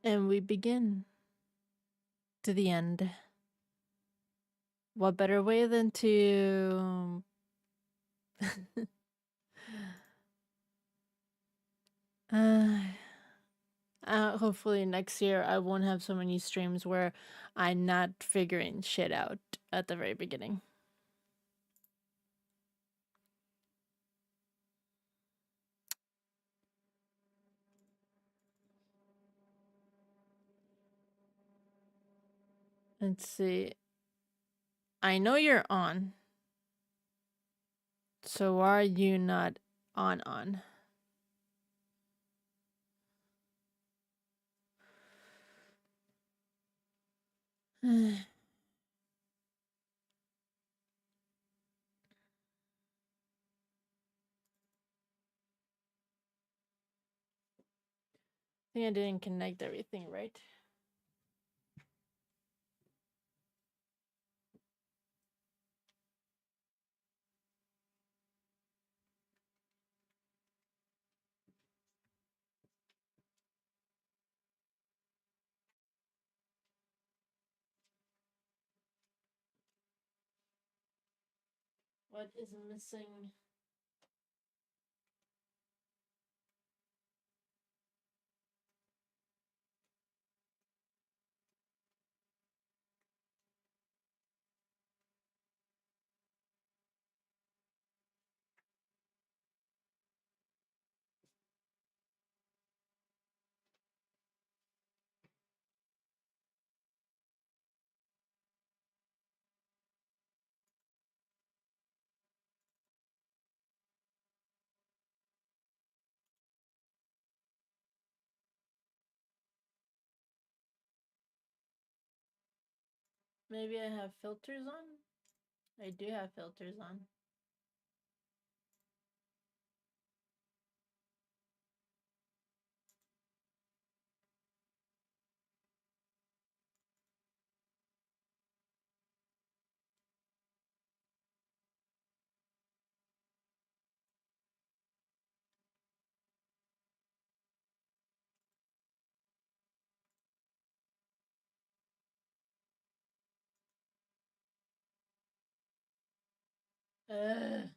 And we begin to the end. What better way than to hopefully next year I won't have so many streams where I'm not figuring shit out at the very beginning. Let's see. I know you're on. So why are you not on? I think I didn't connect everything right. What is missing? Maybe I have filters on? I do have filters on. Ugh.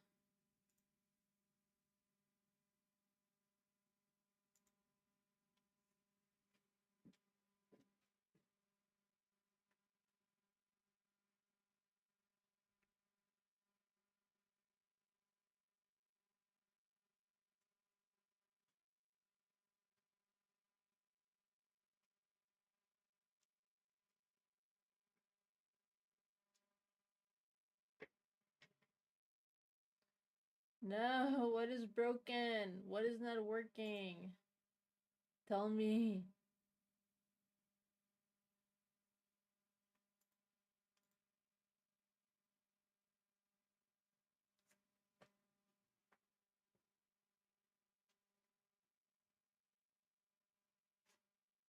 No, what is broken? What is not working? Tell me.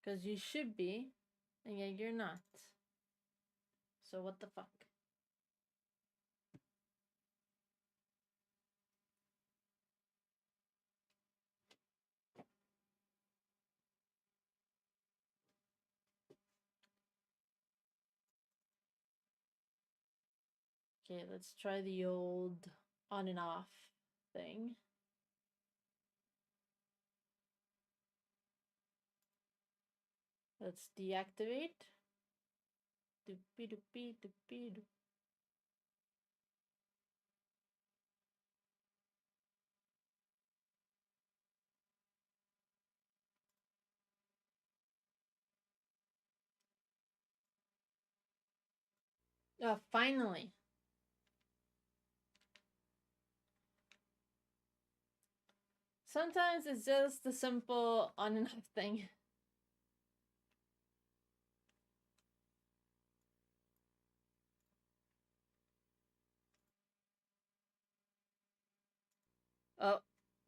Because you should be, and yet you're not. So what the fuck? Okay, let's try the old on and off thing. Let's deactivate. Doopy doopy doopy doop. Finally. Sometimes it's just the simple on and off thing. Oh,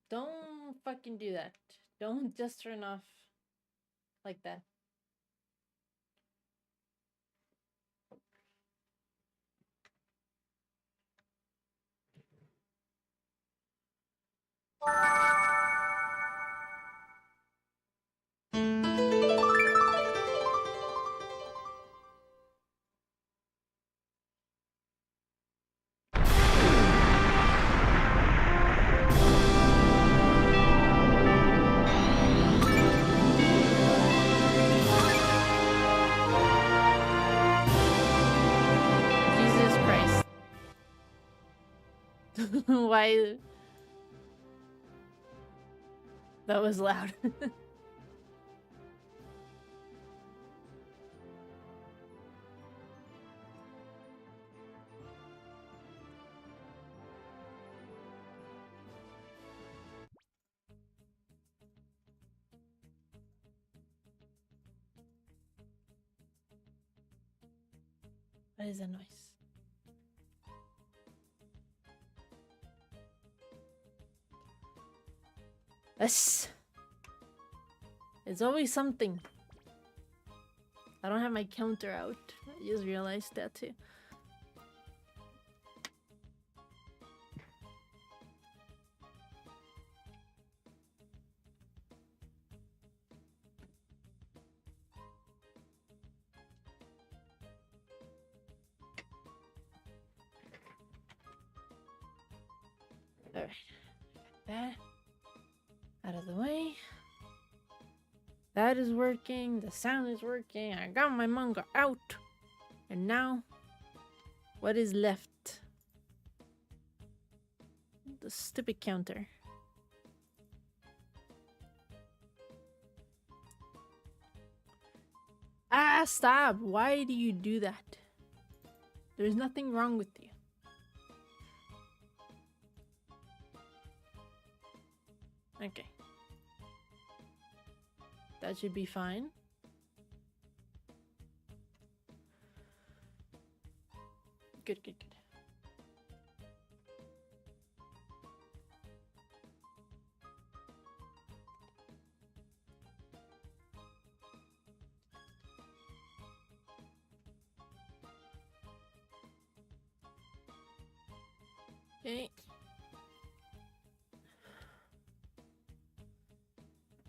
don't fucking do that. Don't just turn off like that. Why? That was loud. What is that noise? Yes. It's always something. I don't have my counter out. I just realized that too. Alright. That out of the way. That is working. The sound is working. I got my manga out. And now, what is left? The stupid counter. Ah, stop. Why do you do that? There's nothing wrong with you. Okay. That should be fine. Good, good, good. Okay.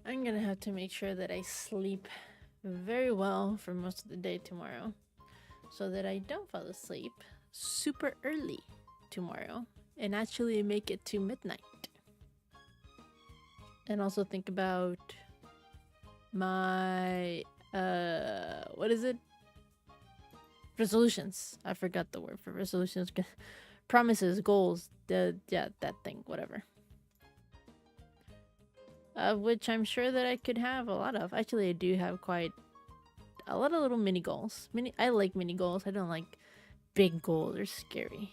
I'm gonna have to make sure that I sleep very well for most of the day tomorrow, so that I don't fall asleep super early tomorrow and actually make it to midnight. And also think about my what is it? Resolutions. I forgot the word for resolutions. Promises, goals, yeah, that thing, whatever. Which I'm sure that I could have a lot of. Actually, I do have quite a lot of little mini goals. I like mini goals. I don't like big goals. They're scary.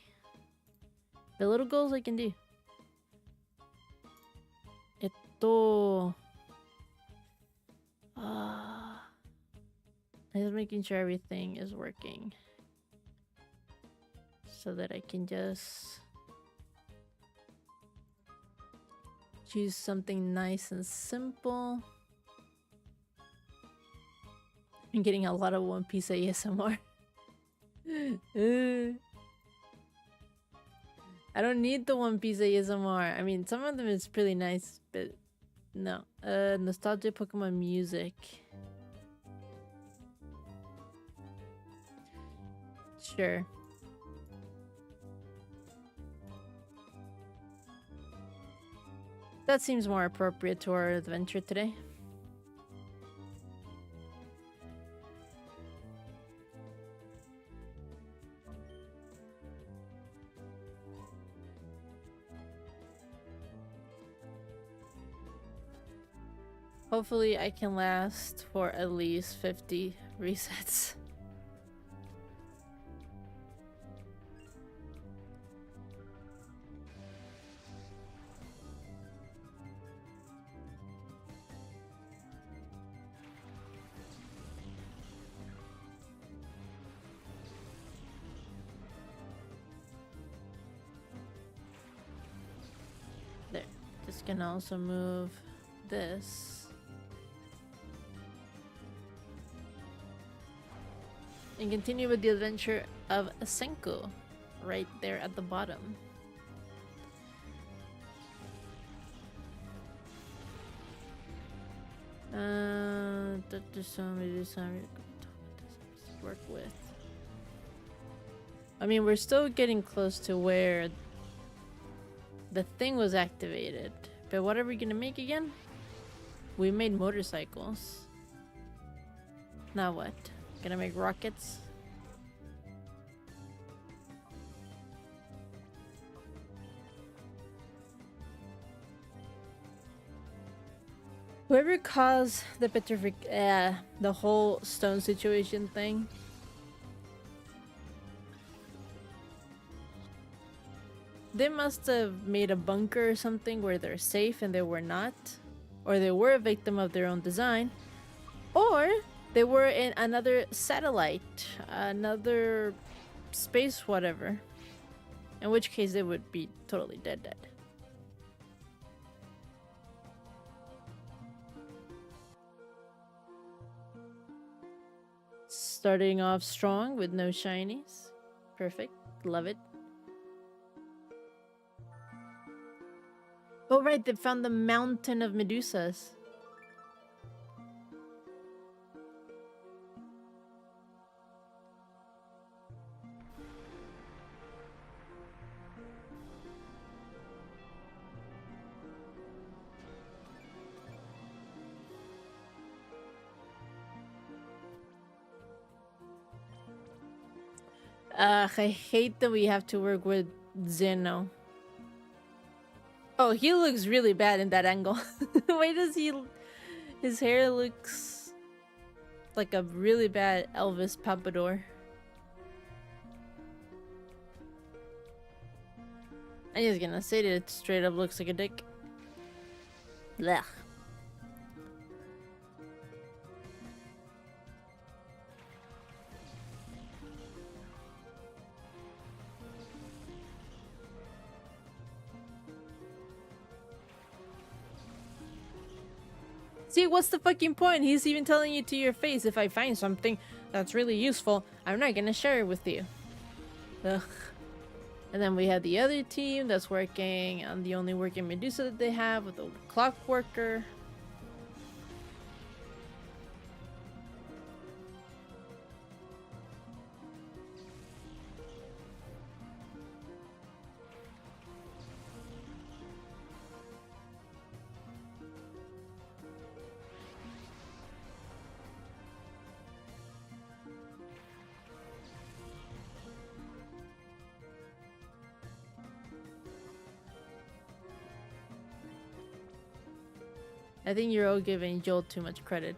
The little goals I can do. I'm just making sure everything is working, so that I can just choose something nice and simple. I'm getting a lot of One Piece ASMR. I don't need the One Piece ASMR. I mean, some of them is pretty nice, but no. Nostalgia Pokemon music. Sure. That seems more appropriate to our adventure today. Hopefully I can last for at least 50 resets. There. Just can also move this. And continue with the adventure of Senku, right there at the bottom. There's so many to work with. I mean, we're still getting close to where the thing was activated. But what are we gonna make again? We made motorcycles. Now what? Gonna make rockets? Whoever caused the the whole stone situation thing. They must have made a bunker or something where they're safe and they were not. Or they were a victim of their own design. Or they were in another satellite, another space whatever. In which case they would be totally dead. Starting off strong with no shinies. Perfect. Love it. Oh right, they found the mountain of Medusas. I hate that we have to work with Zeno. Oh, he looks really bad in that angle. Why does he... His hair looks like a really bad Elvis Pompadour. I'm just gonna say that it straight up looks like a dick. Blech. See, what's the fucking point? He's even telling you to your face, if I find something that's really useful, I'm not gonna share it with you. Ugh. And then we have the other team that's working on the only working Medusa that they have with the Clockworker. I think you're all giving Joel too much credit.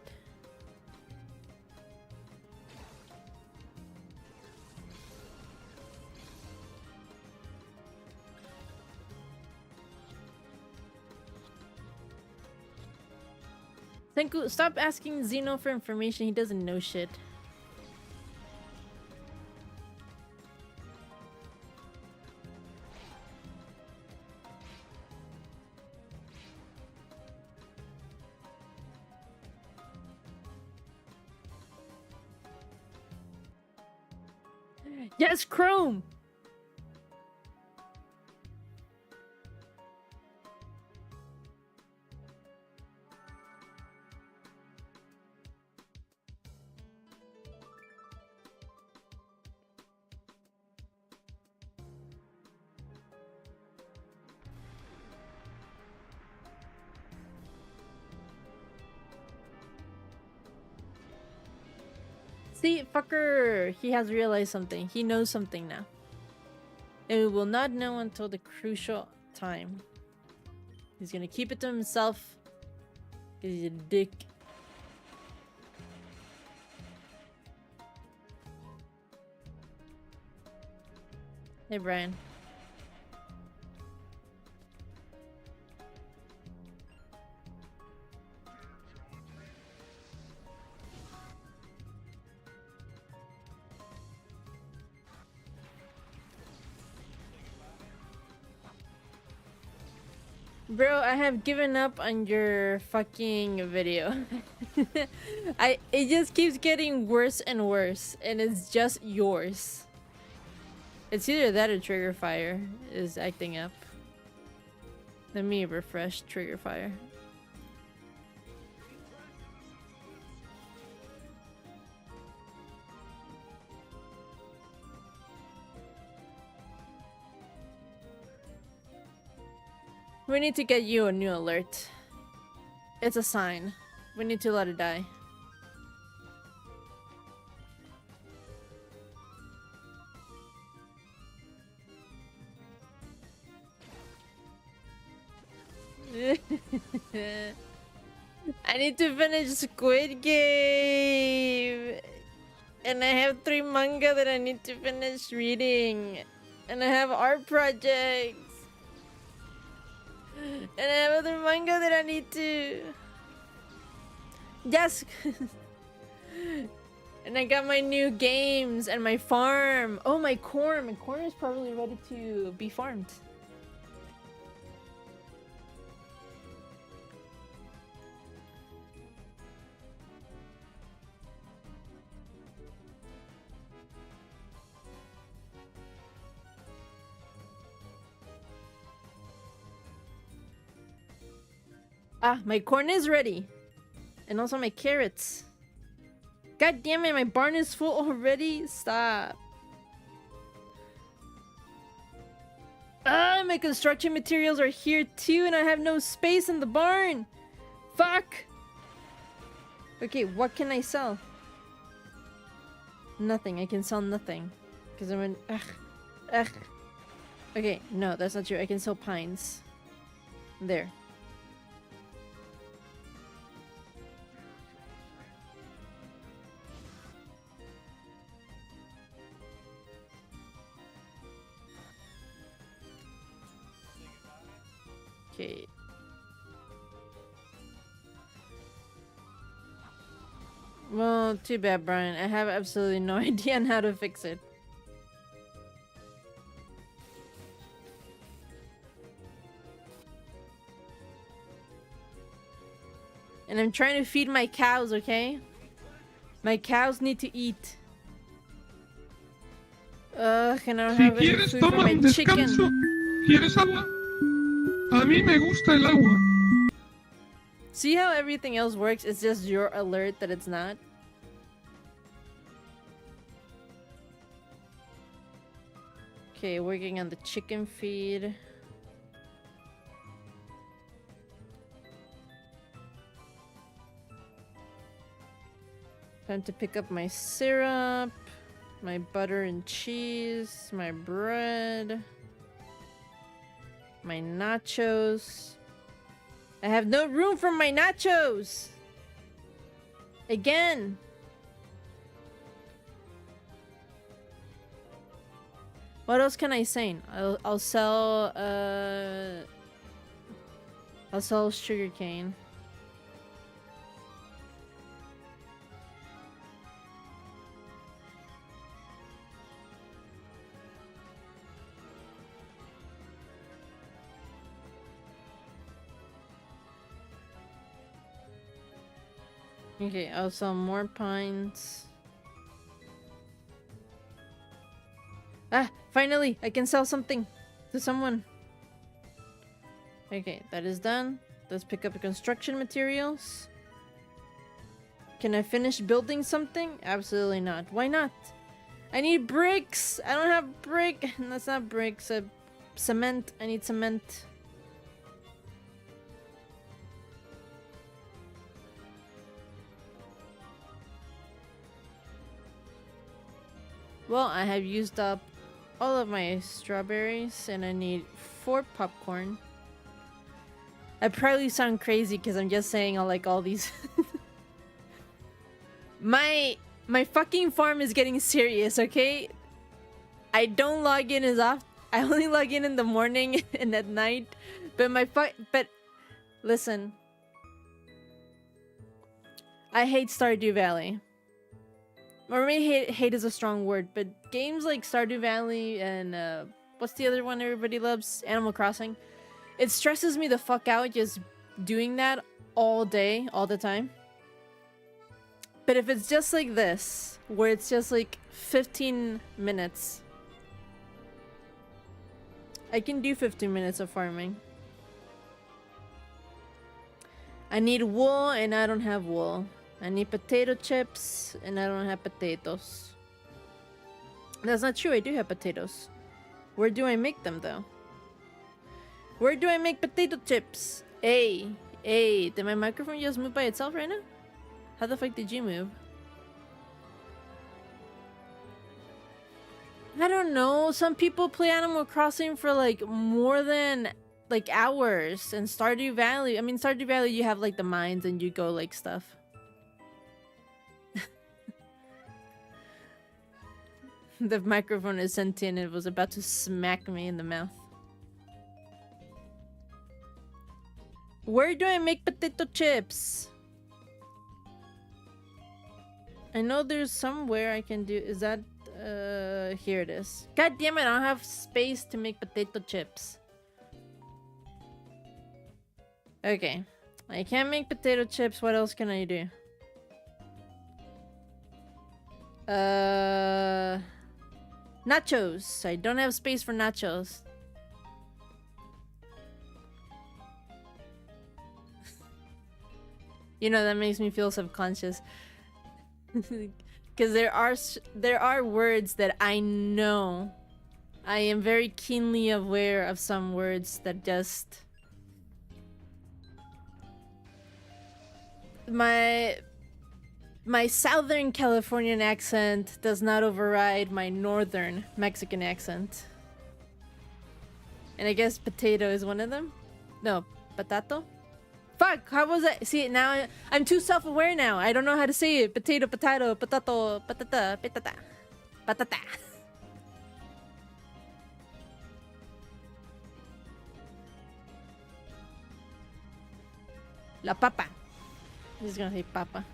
Senku, stop asking Zeno for information. He doesn't know shit. Yes, Chrome! See, fucker, he has realized something. He knows something now. And we will not know until the crucial time. He's gonna keep it to himself. Because he's a dick. Hey, Brian. Bro, I have given up on your fucking video. It just keeps getting worse and worse, and it's just yours. It's either that or Trigger Fire is acting up. Let me refresh Trigger Fire. We need to get you a new alert. It's a sign. We need to let it die. I need to finish Squid Game. And I have 3 manga that I need to finish reading. And I have art projects. And I have other manga that I need to... Yes! And I got my new games and my farm. Oh, my corn. My corn is probably ready to be farmed. Ah, my corn is ready. And also my carrots. God damn it, my barn is full already. Stop. Ah, my construction materials are here too, and I have no space in the barn. Fuck. Okay, what can I sell? Nothing. I can sell nothing. Because I'm in... Ugh. Okay, no, that's not true. I can sell pines. There. Okay. Well, too bad, Brian. I have absolutely no idea on how to fix it. And I'm trying to feed my cows, okay? My cows need to eat. Ugh, and I don't have any food for my chicken. ¿Quieres agua? A mí me gusta el agua. See how everything else works? It's just your alert that it's not. Okay, working on the chicken feed. Time to pick up my syrup, my butter and cheese, my bread, my nachos. I have no room for my nachos! Again! What else can I say? I'll sell sugarcane. Okay, I'll sell more pines. Ah, finally, I can sell something to someone. Okay, that is done. Let's pick up the construction materials. Can I finish building something? Absolutely not. Why not? I need bricks. I don't have brick. That's not bricks. Cement. I need cement. Well, I have used up all of my strawberries and I need 4 popcorn. I probably sound crazy because I'm just saying all these. My fucking farm is getting serious, okay? I don't log in as often. I only log in the morning and at night. But but listen. I hate Stardew Valley. Or maybe hate is a strong word, but games like Stardew Valley and what's the other one everybody loves? Animal Crossing. It stresses me the fuck out just doing that all day, all the time. But if it's just like this, where it's just like 15 minutes, I can do 15 minutes of farming. I need wool and I don't have wool. I need potato chips, and I don't have potatoes. That's not true, I do have potatoes. Where do I make them, though? Where do I make potato chips? Hey, did my microphone just move by itself right now? How the fuck did you move? I don't know, some people play Animal Crossing for like more than like hours. And Stardew Valley, I mean, Stardew Valley, you have like the mines and you go like stuff. The microphone is sentient and it was about to smack me in the mouth. Where do I make potato chips? I know there's somewhere I can do. Is that here it is. God damn it, I don't have space to make potato chips. Okay. I can't make potato chips. What else can I do? Nachos. I don't have space for nachos. You know, that makes me feel subconscious. Because there are words that I know. I am very keenly aware of some words that just... My Southern Californian accent does not override my Northern Mexican accent. And I guess potato is one of them? No, potato? Fuck, how was that? See, now I'm too self-aware now. I don't know how to say it. Potato, potato, potato, patata, patata, patata. La papa. I'm just gonna say papa.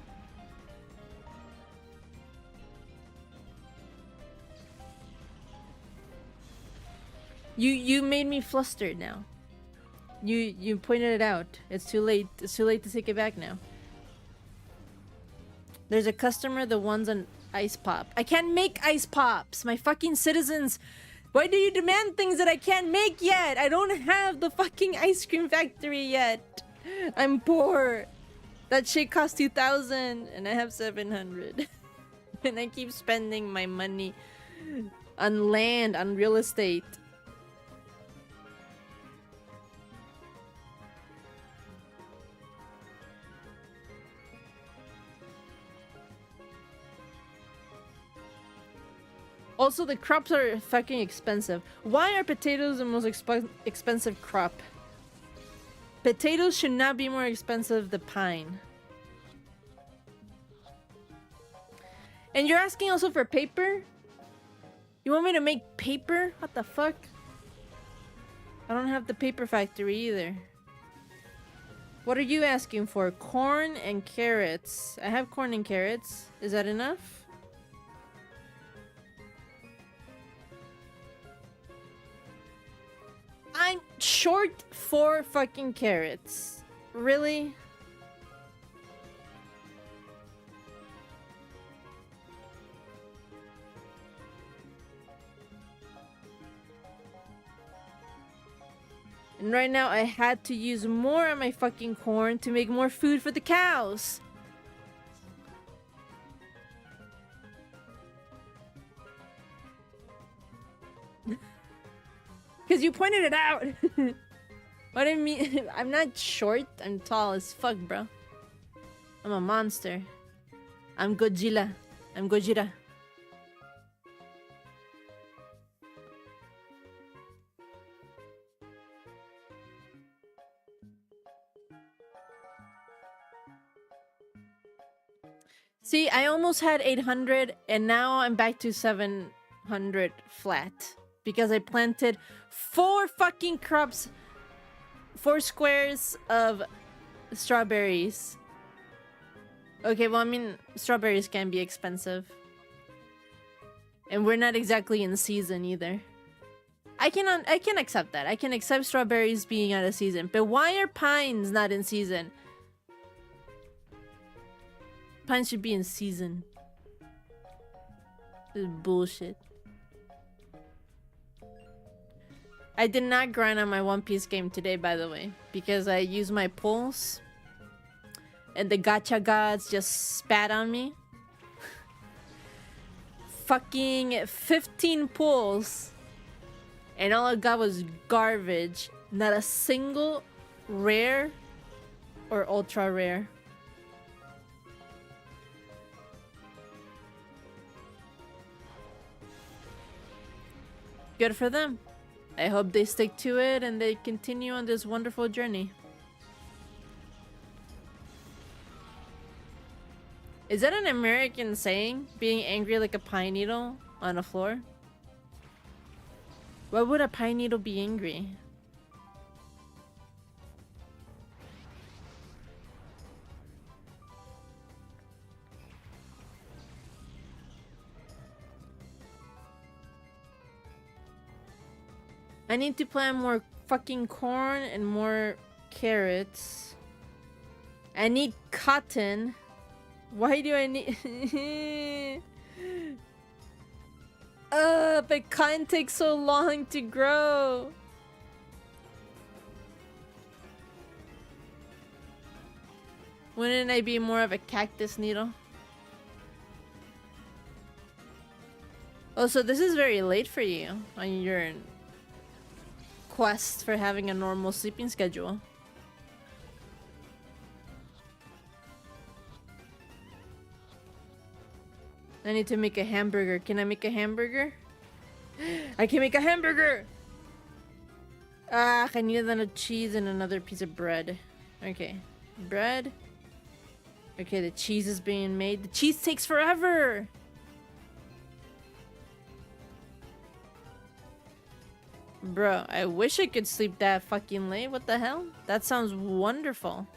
You made me flustered now. You pointed it out. It's too late. It's too late to take it back now. There's a customer that wants an ice pop. I can't make ice pops. My fucking citizens. Why do you demand things that I can't make yet? I don't have the fucking ice cream factory yet. I'm poor. That shit cost 2,000 and I have 700. And I keep spending my money on land, on real estate. Also, the crops are fucking expensive. Why are potatoes the most expensive crop? Potatoes should not be more expensive than pine. And you're asking also for paper? You want me to make paper? What the fuck? I don't have the paper factory either. What are you asking for? Corn and carrots. I have corn and carrots. Is that enough? I'm short 4 fucking carrots. Really? And right now I had to use more of my fucking corn to make more food for the cows. Because you pointed it out. What I mean, I'm not short. I'm tall as fuck, bro. I'm a monster. I'm Godzilla. I'm Gojira. See, I almost had 800 and now I'm back to 700 flat. Because I planted 4 fucking crops, 4 squares of strawberries. Okay, well, I mean, strawberries can be expensive. And we're not exactly in season either. I can accept that. I can accept strawberries being out of season. But why are pines not in season? Pines should be in season. This is bullshit. I did not grind on my One Piece game today, by the way, because I used my pulls and the gacha gods just spat on me. Fucking 15 pulls and all I got was garbage. Not a single rare or ultra rare. Good for them. I hope they stick to it and they continue on this wonderful journey. Is that an American saying? Being angry like a pine needle on a floor? Why would a pine needle be angry? I need to plant more fucking corn and more carrots. I need cotton. Why do I need... but cotton takes so long to grow. Wouldn't I be more of a cactus needle? Oh, so this is very late for you on your quest for having a normal sleeping schedule. I need to make a hamburger. Can I make a hamburger? I can make a hamburger! Ah, I need another cheese and another piece of bread. Okay. Bread. Okay, the cheese is being made. The cheese takes forever! Bro, I wish I could sleep that fucking late. What the hell? That sounds wonderful.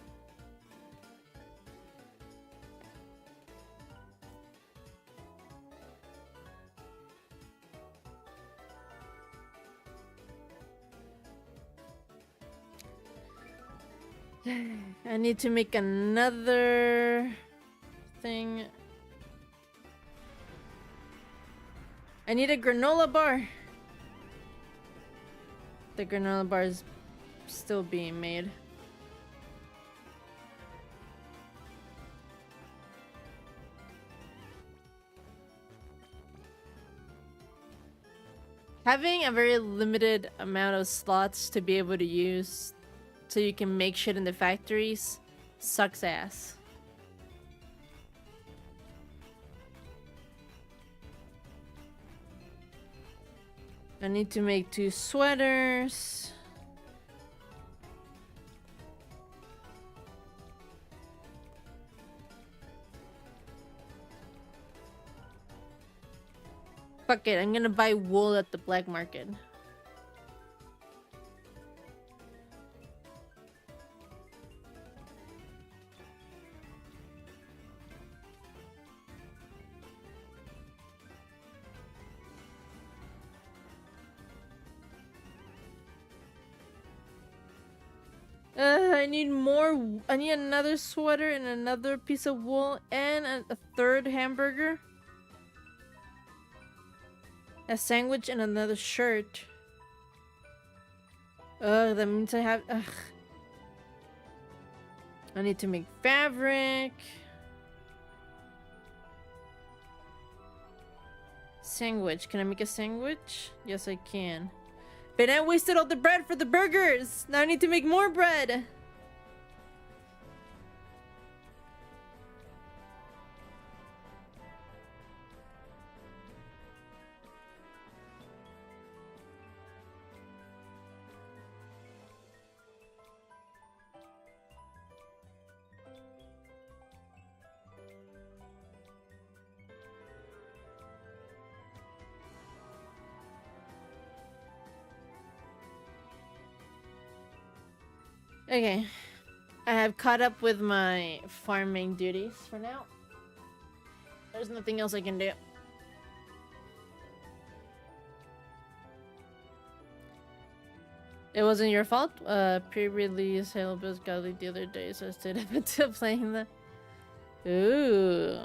I need to make another thing. I need a granola bar. The granola bar is still being made. Having a very limited amount of slots to be able to use so you can make shit in the factories sucks ass. I need to make 2 sweaters. Fuck it, I'm gonna buy wool at the black market. I need more. I need another sweater and another piece of wool and a third hamburger. A sandwich and another shirt. Ugh, that means I have... Ugh. I need to make fabric. Sandwich. Can I make a sandwich? Yes, I can. But I wasted all the bread for the burgers! Now I need to make more bread! Okay, I have caught up with my farming duties for now. There's nothing else I can do. It wasn't your fault. Pre-release Halo Buzz got leaked the other day, so I stayed up until playing the... Ooh.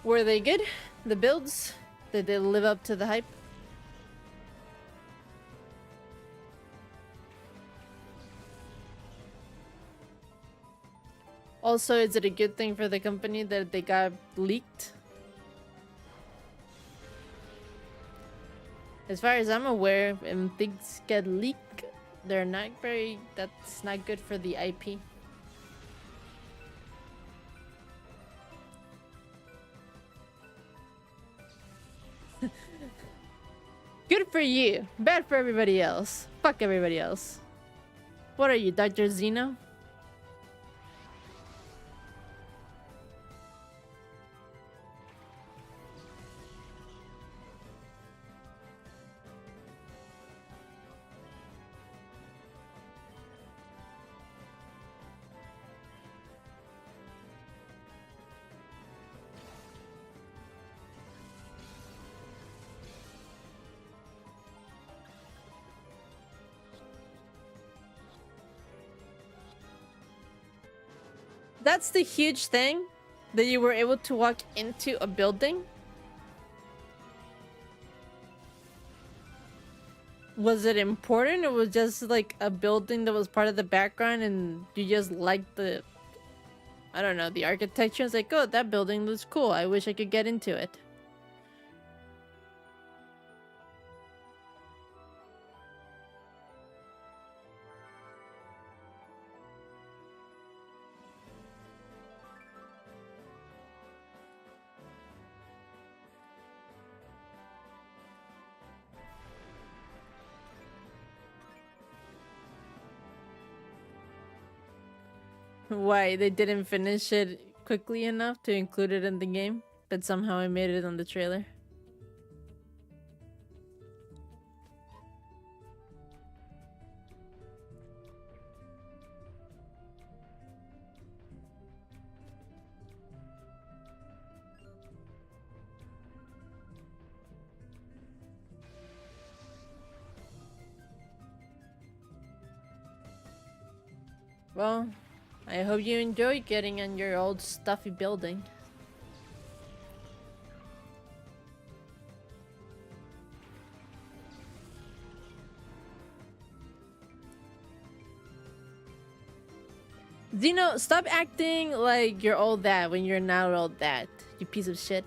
Were they good? The builds? Did they live up to the hype? Also, is it a good thing for the company that they got leaked? As far as I'm aware, when things get leaked, they're not very... That's not good for the IP. Good for you. Bad for everybody else. Fuck everybody else. What are you, Dr. Zeno? That's the huge thing, that you were able to walk into a building. Was it important, or was just like a building that was part of the background and you just liked the, I don't know, the architecture? It's like, oh, that building looks cool. I wish I could get into it. Why? They didn't finish it quickly enough to include it in the game, but somehow it made it on the trailer. Well, I hope you enjoy getting on your old stuffy building. Zeno, stop acting like you're old that when you're not old that, you piece of shit.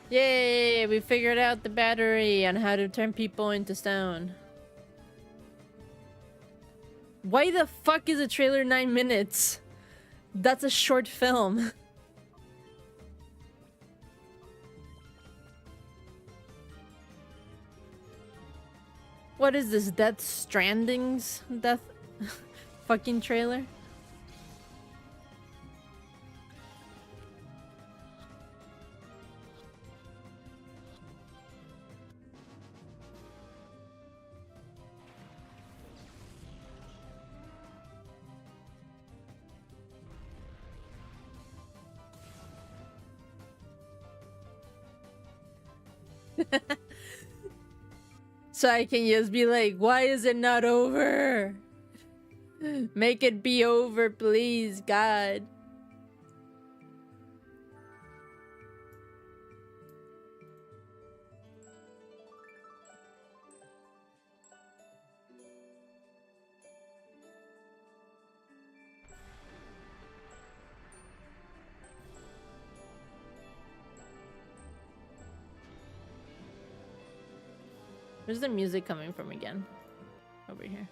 Yay, we figured out the battery and how to turn people into stone. Why the fuck is a trailer 9 minutes? That's a short film. What is this, Death Stranding's death fucking trailer? So I can just be like, why is it not over? Make it be over, please, God. Where's the music coming from again? Over here.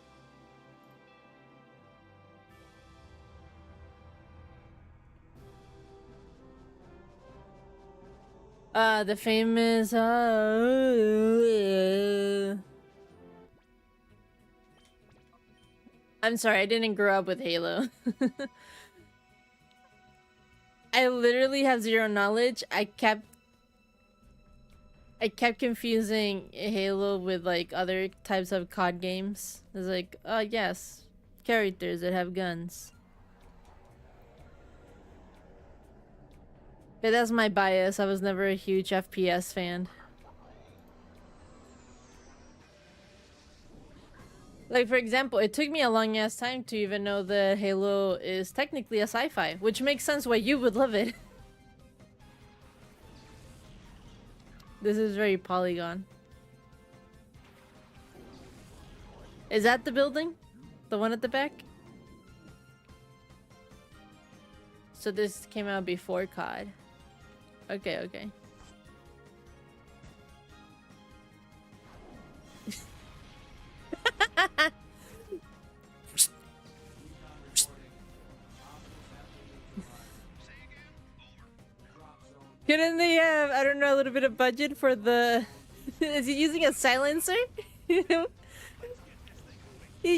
The famous I'm sorry, I didn't grow up with Halo. I literally have zero knowledge. I kept confusing Halo with like other types of COD games. It's like, oh yes, characters that have guns. But that's my bias. I was never a huge FPS fan. Like, for example, it took me a long ass time to even know that Halo is technically a sci-fi, which makes sense why you would love it. This is very Polygon. Is that the building? The one at the back? So this came out before COD. Okay, okay. Couldn't they have, I don't know, a little bit of budget for the... Is he using a silencer? He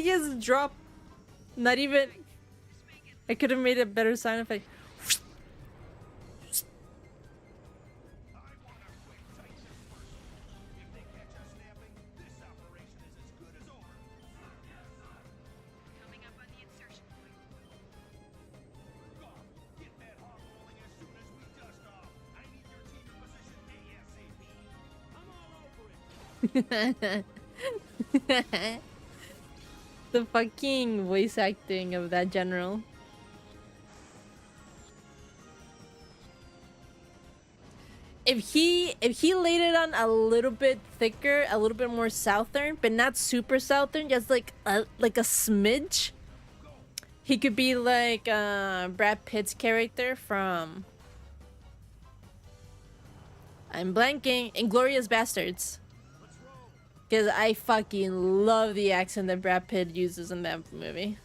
just dropped. Not even... I could have made a better sound effect. The fucking voice acting of that general. If he laid it on a little bit thicker, a little bit more southern, but not super southern, just like a smidge, he could be like Brad Pitt's character from, I'm blanking, Inglourious Bastards. Because I fucking love the accent that Brad Pitt uses in that movie.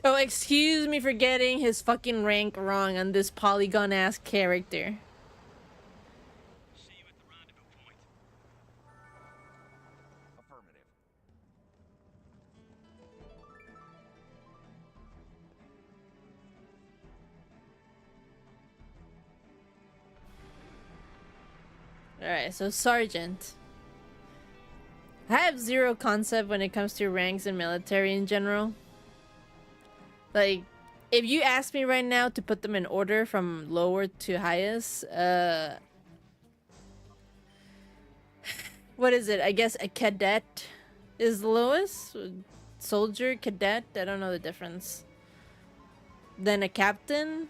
Oh, excuse me for getting his fucking rank wrong on this polygon-ass character. See you at the rendezvous point. Affirmative. Alright, so Sergeant. I have zero concept when it comes to ranks in military in general. Like, if you ask me right now to put them in order from lower to highest, what is it? I guess a cadet is the lowest? Soldier, cadet, I don't know the difference. Then a captain,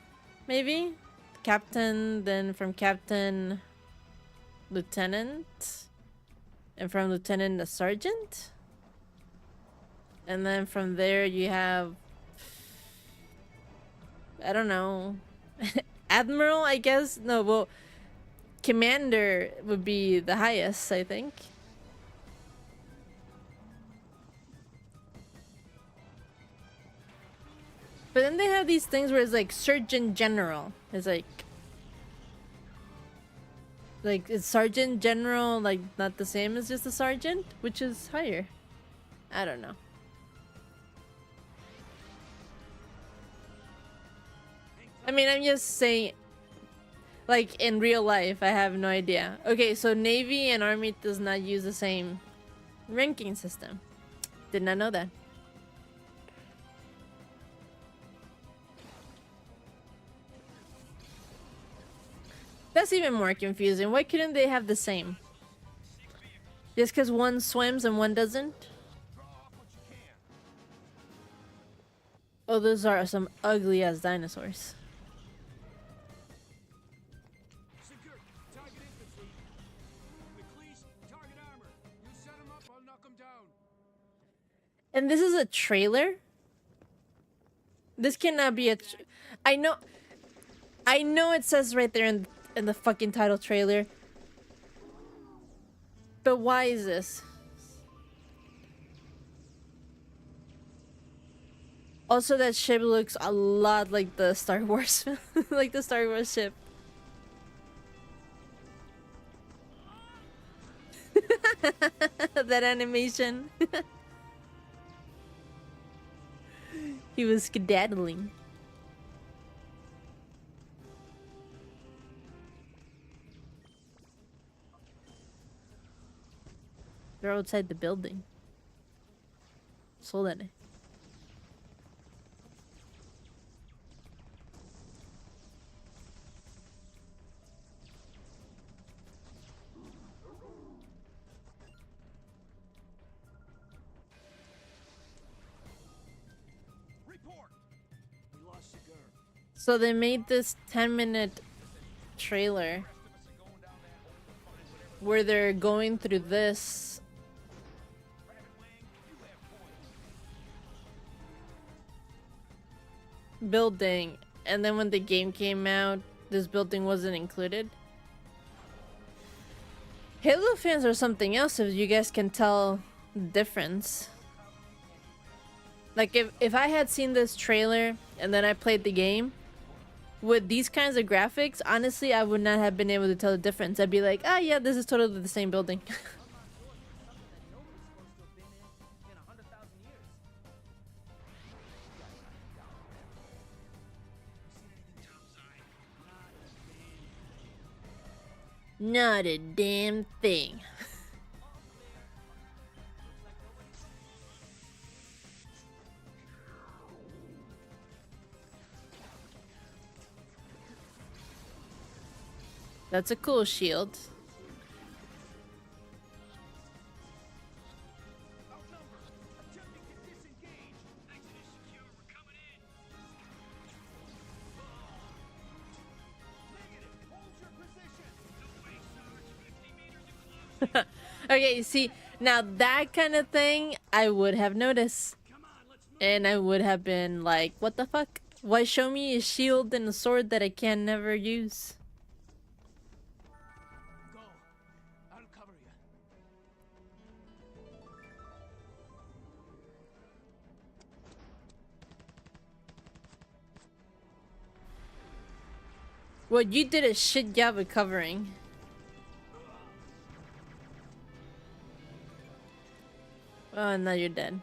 maybe? Captain, then from captain, lieutenant. And from lieutenant, a sergeant. And then from there you have, I don't know, admiral, I guess? No, well, commander would be the highest, I think. But then they have these things where it's like Surgeon General. It's like is Sergeant General like not the same as just a sergeant? Which is higher? I don't know. I mean, I'm just saying, like, in real life, I have no idea. Okay, so Navy and Army does not use the same ranking system. Did not know that. That's even more confusing. Why couldn't they have the same? Just because one swims and one doesn't? Oh, those are some ugly-ass dinosaurs. And this is a trailer? This cannot be a... I know it says right there in the fucking title trailer. But why is this? Also, that ship looks a lot like the Star Wars, like the Star Wars ship. That animation. He was skedaddling. They're outside the building. Sold it. So they made this 10-minute trailer where they're going through this building, and then when the game came out, this building wasn't included. Halo fans are something else if you guys can tell the difference. Like if I had seen this trailer and then I played the game with these kinds of graphics, honestly I would not have been able to tell the difference. I'd be like, ah, yeah, this is totally the same building. Not a damn thing. That's a cool shield. Okay, see, now that kind of thing I would have noticed. And I would have been like, what the fuck? Why show me a shield and a sword that I can never use? Go. I'll cover you. Well, you did a shit job of covering. Oh, and now you're dead.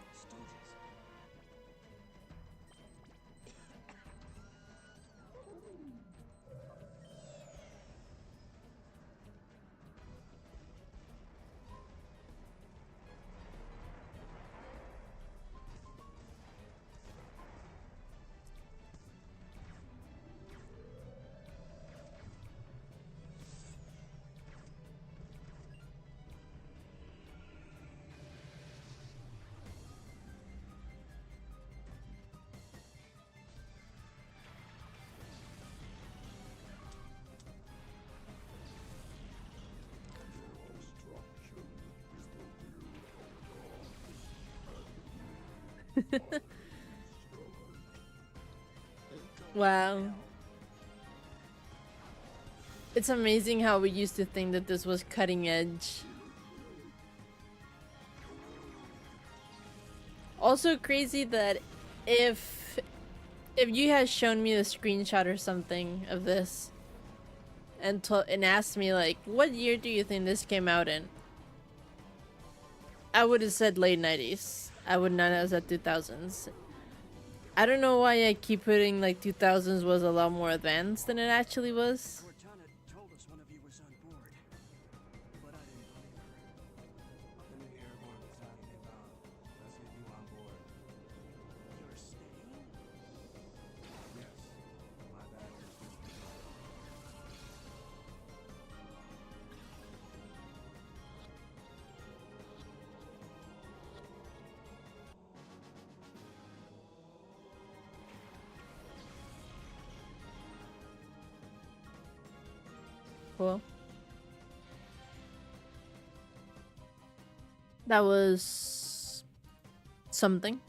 Wow. It's amazing how we used to think that this was cutting edge. Also crazy that if you had shown me a screenshot or something of this and asked me like, what year do you think this came out in? I would have said late 90s. I would not have said 2000s. I don't know why I keep putting like 2000s was a lot more advanced than it actually was. Cortana told us one of you was on board, but I didn't believe her. Then the airborne battalion inbound. Let's get you on board. You're staying? Yes. My bad. Cool. That was something.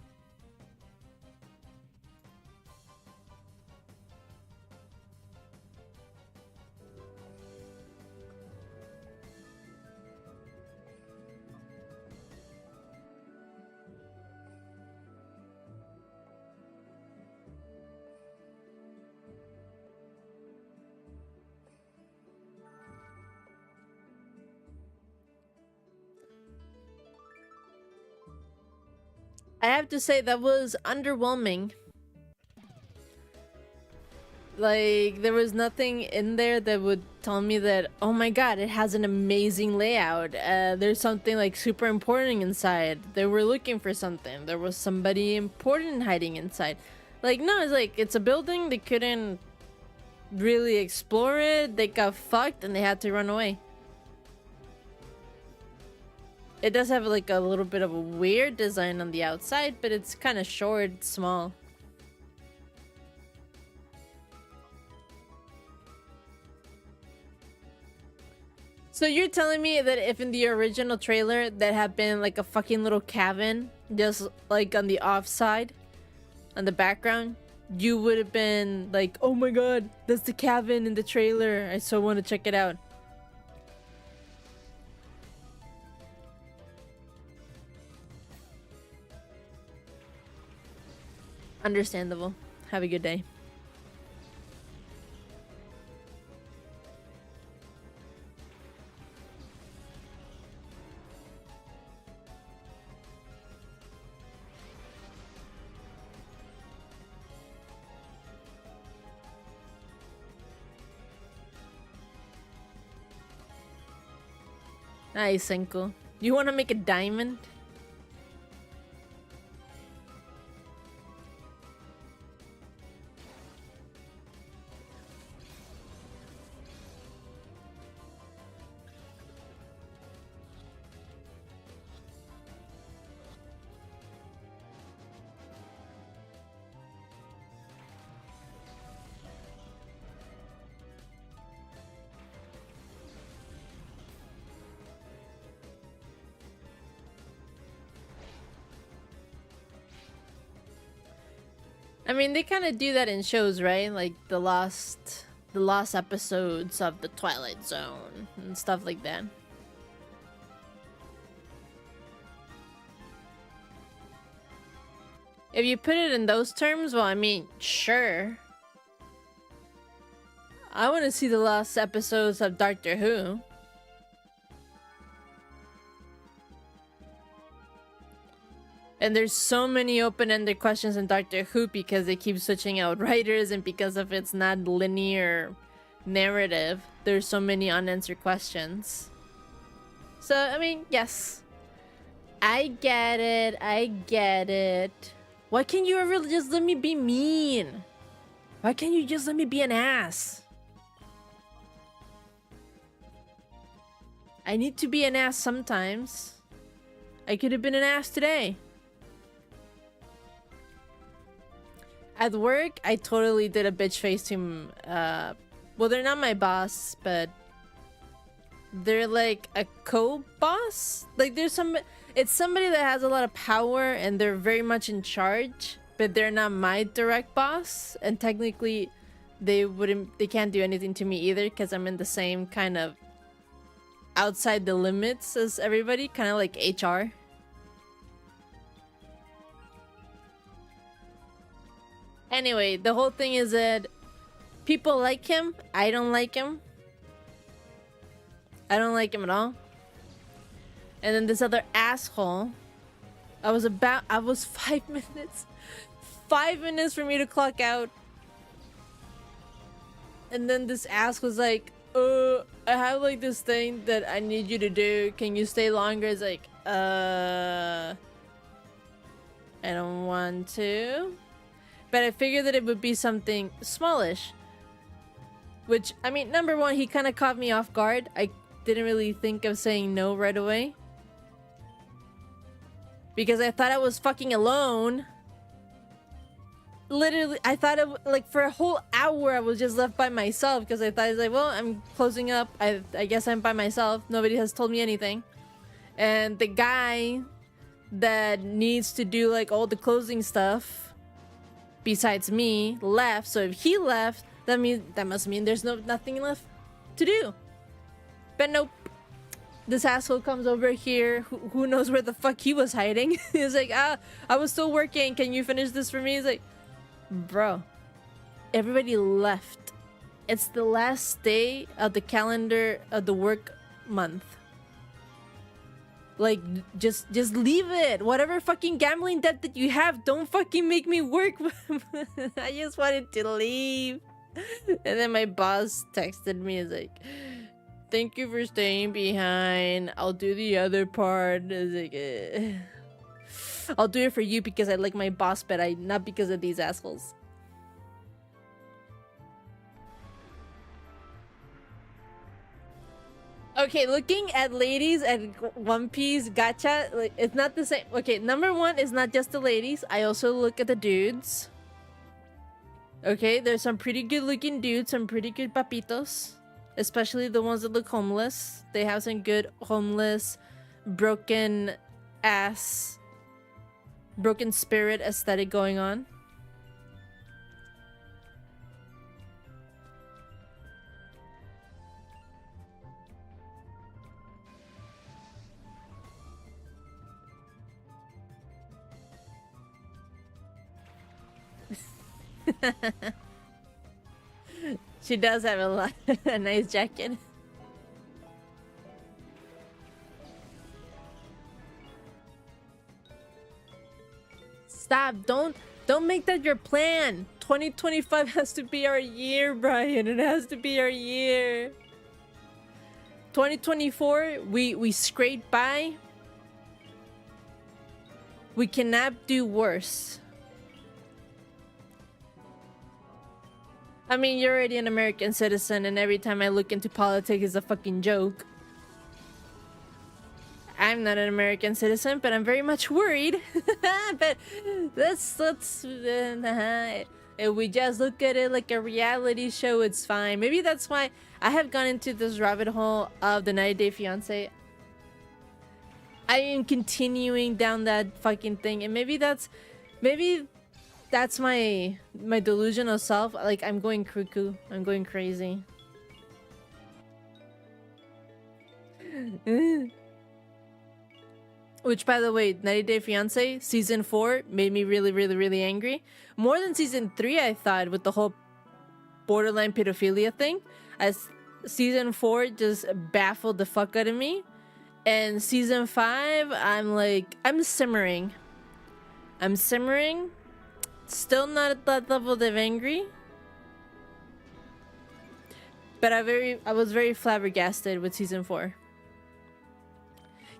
I have to say that was underwhelming. Like, there was nothing in there that would tell me that, oh my god, it has an amazing layout. There's something like super important inside. They were looking for something. There was somebody important hiding inside. Like, no, it's like, it's a building. They couldn't really explore it. They got fucked and they had to run away. It does have like a little bit of a weird design on the outside, but it's kind of short, small. So you're telling me that if in the original trailer that had been like a fucking little cabin, just like on the offside, on the background, you would have been like, oh my god, that's the cabin in the trailer. I so want to check it out. Understandable. Have a good day. Nice, Senko. You want to make a diamond? I mean, they kind of do that in shows, right? Like the lost episodes of the Twilight Zone and stuff like that. If you put it in those terms, well, I mean, sure. I want to see the lost episodes of Doctor Who. And there's so many open-ended questions in Doctor Who because they keep switching out writers, and because of its not linear narrative, there's so many unanswered questions. So, I mean, yes. I get it. I get it. Why can't you ever just let me be mean? Why can't you just let me be an ass? I need to be an ass sometimes. I could have been an ass today. At work, I totally did a bitch face to well, they're not my boss, but they're like a co-boss. Like it's somebody that has a lot of power and they're very much in charge, but they're not my direct boss, and technically they can't do anything to me either because I'm in the same kind of outside the limits as everybody, kind of like HR. Anyway, the whole thing is that people like him. I don't like him. I don't like him at all. And then this other asshole. I was 5 minutes. 5 minutes for me to clock out. And then this ass was like, I have like this thing that I need you to do. Can you stay longer? It's like, I don't want to. But I figured that it would be something smallish. Which, I mean, number one, he kind of caught me off guard. I didn't really think of saying no right away. Because I thought I was fucking alone. Literally, I thought like for a whole hour I was just left by myself. Because I thought, it's like, well, I'm closing up. I guess I'm by myself. Nobody has told me anything. And the guy that needs to do like all the closing stuff besides me left. So if he left, that must mean there's nothing left to do. But nope, this asshole comes over here. Who knows where the fuck he was hiding? He's like, I was still working, can you finish this for me? He's like, bro, everybody left. It's the last day of the calendar of the work month. Like, just leave it. Whatever fucking gambling debt that you have, don't fucking make me work. I just wanted to leave. And then my boss texted me. He's like, thank you for staying behind. I'll do the other part. I was like, I'll do it for you because I like my boss, but not because of these assholes. Okay, looking at ladies at One Piece gacha, like, it's not the same. Okay, number one is not just the ladies. I also look at the dudes. Okay, there's some pretty good looking dudes, some pretty good papitos. Especially the ones that look homeless. They have some good homeless, broken ass, broken spirit aesthetic going on. She does have a nice jacket. Stop! Don't make that your plan. 2025 has to be our year, Brian. It has to be our year. 2024, we scraped by. We cannot do worse. I mean, you're already an American citizen, and every time I look into politics, it's a fucking joke. I'm not an American citizen, but I'm very much worried. But let's if we just look at it like a reality show, it's fine. Maybe that's why I have gone into this rabbit hole of the 90 Day Fiancé. I am continuing down that fucking thing, and maybe that's my delusional self. Like, I'm going cuckoo. I'm going crazy. Which, by the way, 90 Day Fiancé season 4 made me really, really, really angry. More than season 3, I thought, with the whole borderline pedophilia thing. As season 4 just baffled the fuck out of me. And season 5, I'm simmering. I'm simmering. Still not at that level of angry. But I was very flabbergasted with season 4.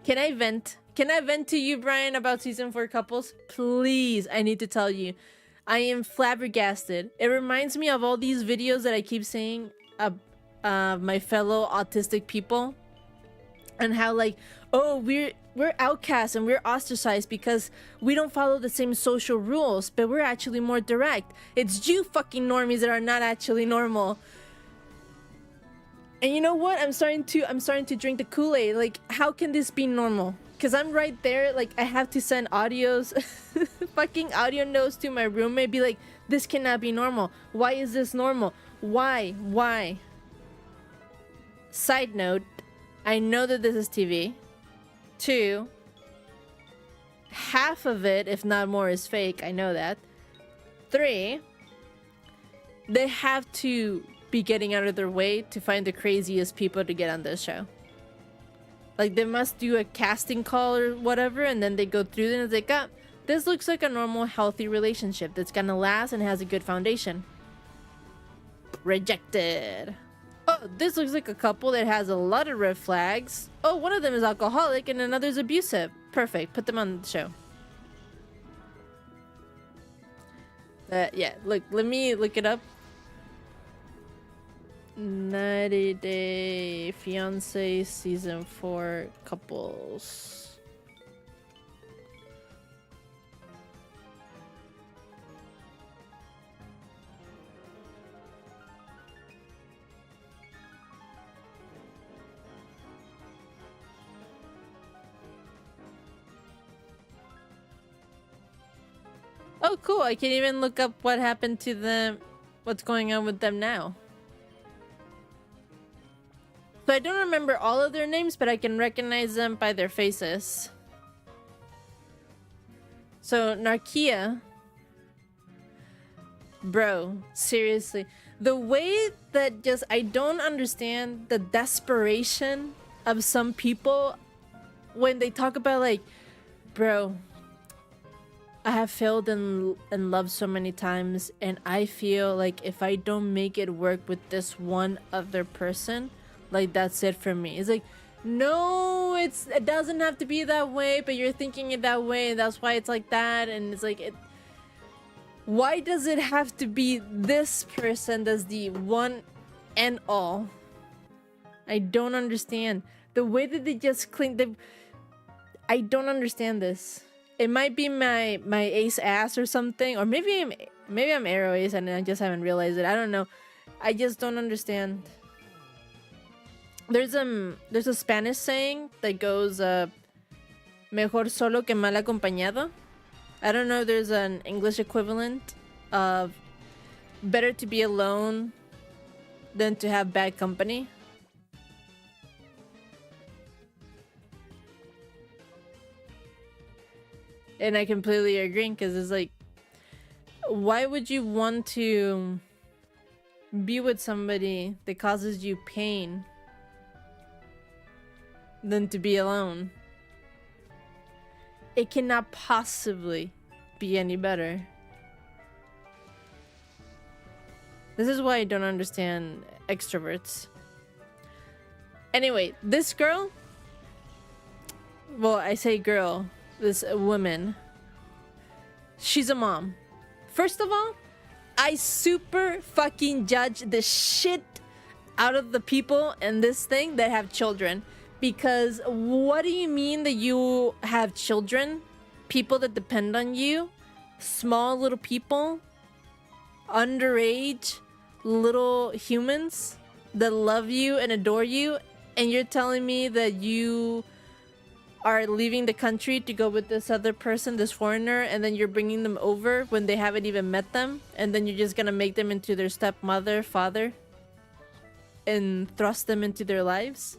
Can I vent? Can I vent to you, Brian, about season 4 couples? Please, I need to tell you. I am flabbergasted. It reminds me of all these videos that I keep saying of my fellow autistic people. And how, like, oh, we're outcasts and we're ostracized because we don't follow the same social rules, but we're actually more direct. It's you fucking normies that are not actually normal. And you know what? I'm starting to drink the Kool-Aid. Like, how can this be normal? Because I'm right there. Like, I have to send audios, fucking audio notes to my roommate. Be like, this cannot be normal. Why is this normal? Why? Side note, I know that this is TV. 2, half of it, if not more, is fake. I know that. 3, they have to be getting out of their way to find the craziest people to get on this show. Like, they must do a casting call or whatever, and then they go through it and it's like, oh, this looks like a normal, healthy relationship that's gonna last and has a good foundation. Rejected. Oh, this looks like a couple that has a lot of red flags. Oh, one of them is alcoholic and another's abusive. Perfect. Put them on the show. Yeah, look, let me look it up. 90 Day Fiancé season 4 couples. Oh, cool. I can even look up what happened to them, what's going on with them now. So I don't remember all of their names, but I can recognize them by their faces. So, Narkia. Bro, seriously. The way that just, I don't understand the desperation of some people when they talk about, like, bro, I have failed in love so many times, and I feel like if I don't make it work with this one other person, like, that's it for me. It's like, no, it doesn't have to be that way, but you're thinking it that way, and that's why it's like that. And it's like, why does it have to be this person that's the one and all? I don't understand the way that they just cling. I don't understand this. It might be my ace ass or something, or maybe I'm arrow ace and I just haven't realized it. I don't know. I just don't understand. There's a Spanish saying that goes mejor solo que mal acompañado. I don't know if there's an English equivalent of better to be alone than to have bad company. And I completely agree, because it's like, Why would you want to be with somebody that causes you pain than to be alone? It cannot possibly be any better. This is why I don't understand extroverts. Anyway, this girl, well, I say girl, this woman, she's a mom. First of all, I super fucking judge the shit out of the people in this thing that have children. Because what do you mean that you have children? People that depend on you? Small little people? Underage little humans that love you and adore you? And you're telling me that you are leaving the country to go with this other person, this foreigner, and then you're bringing them over when they haven't even met them, and then you're just gonna make them into their stepmother, father, and thrust them into their lives?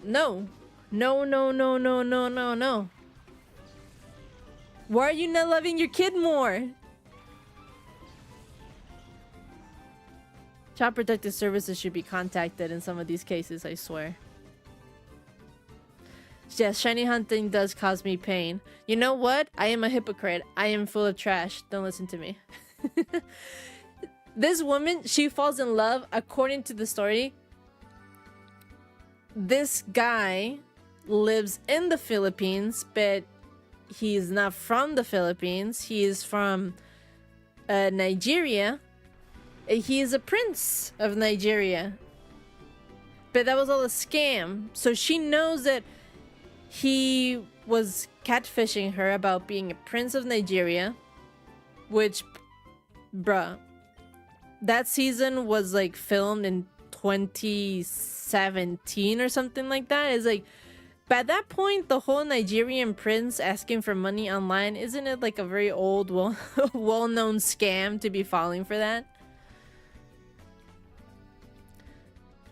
No. No, no, no, no, no, no, no. Why are you not loving your kid more? Child Protective Services should be contacted in some of these cases, I swear. Yes, shiny hunting does cause me pain. You know what? I am a hypocrite. I am full of trash. Don't listen to me. This woman, she falls in love, according to the story. This guy lives in the Philippines, but he's not from the Philippines. He is from Nigeria. He is a prince of Nigeria. But that was all a scam. So she knows that he was catfishing her about being a prince of Nigeria, which, bruh, that season was like filmed in 2017 or something like that. It's like, by that point, the whole Nigerian prince asking for money online, isn't it like a very old, well-known scam to be falling for that?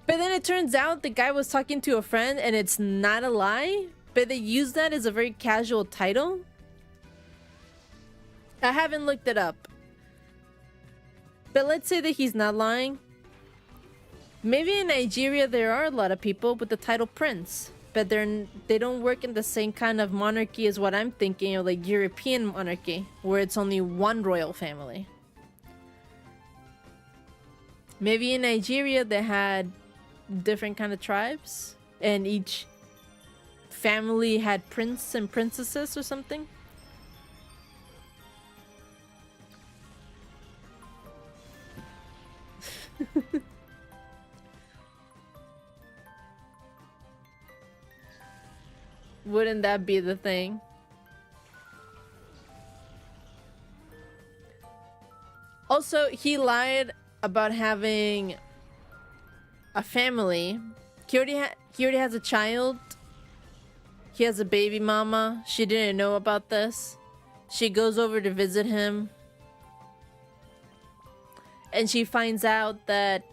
But then it turns out the guy was talking to a friend and it's not a lie. But they use that as a very casual title. I haven't looked it up. But let's say that he's not lying. Maybe in Nigeria there are a lot of people with the title prince. But they don't work in the same kind of monarchy as what I'm thinking of, like European monarchy, where it's only one royal family. Maybe in Nigeria they had different kind of tribes. And each family had prince and princesses or something. Wouldn't that be the thing? Also, he lied about having a family. He already has a child. He has a baby mama. She didn't know about this. She goes over to visit him. And she finds out that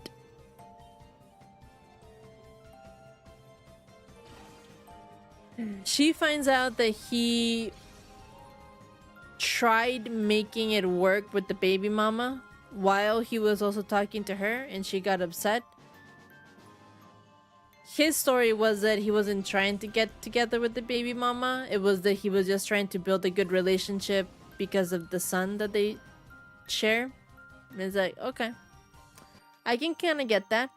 he tried making it work with the baby mama while he was also talking to her, and she got upset. His story was that he wasn't trying to get together with the baby mama. It was that he was just trying to build a good relationship because of the son that they share. And it's like, okay, I can kind of get that.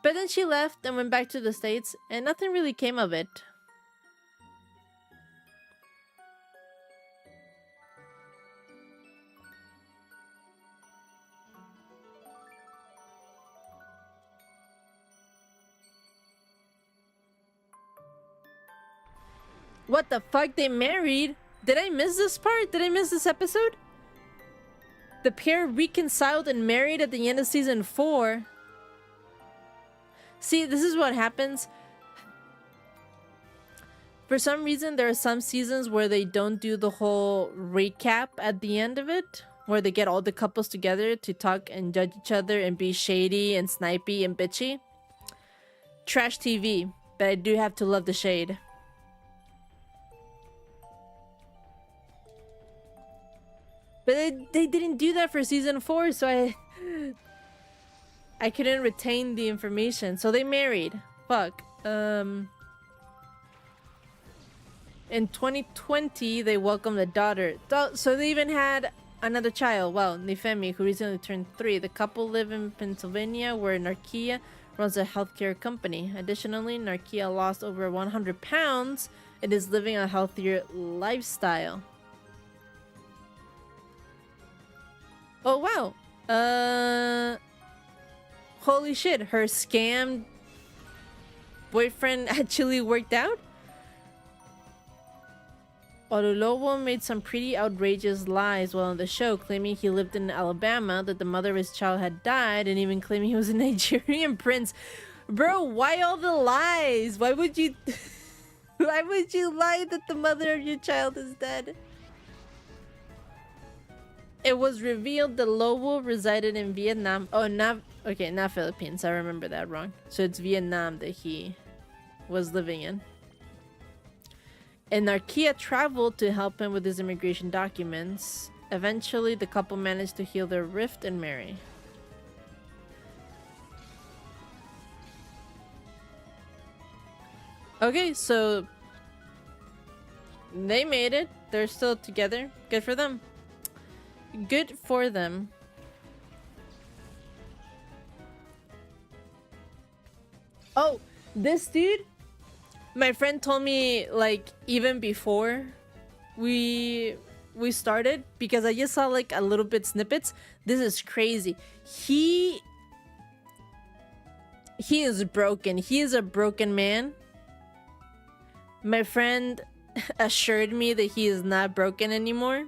But then she left and went back to the States, and nothing really came of it. What the fuck? They married? Did I miss this part? Did I miss this episode? The pair reconciled and married at the end of season 4. See, this is what happens. For some reason, there are some seasons where they don't do the whole recap at the end of it, where they get all the couples together to talk and judge each other and be shady and snipey and bitchy. Trash TV, but I do have to love the shade. But they didn't do that for season 4, so I couldn't retain the information. So they married. Fuck. In 2020, they welcomed a daughter. So they even had another child. Well, Nifemi, who recently turned 3. The couple live in Pennsylvania, where Narkia runs a healthcare company. Additionally, Narkia lost over 100 pounds and is living a healthier lifestyle. Oh, wow. Holy shit, her scammed boyfriend actually worked out? Orulowo made some pretty outrageous lies while on the show, claiming he lived in Alabama, that the mother of his child had died, and even claiming he was a Nigerian prince. Bro, why all the lies? Why would you... why would you lie that the mother of your child is dead? It was revealed that Lobo resided in Vietnam. Oh, not Philippines. I remember that wrong. So it's Vietnam that he was living in. And Narkia traveled to help him with his immigration documents. Eventually, the couple managed to heal their rift and marry. Okay, so they made it. They're still together. Good for them. Good for them. Oh, this dude, my friend told me, like, even before we started, because I just saw like a little bit snippets. This is crazy. He is broken. He is a broken man. My friend assured me that he is not broken anymore.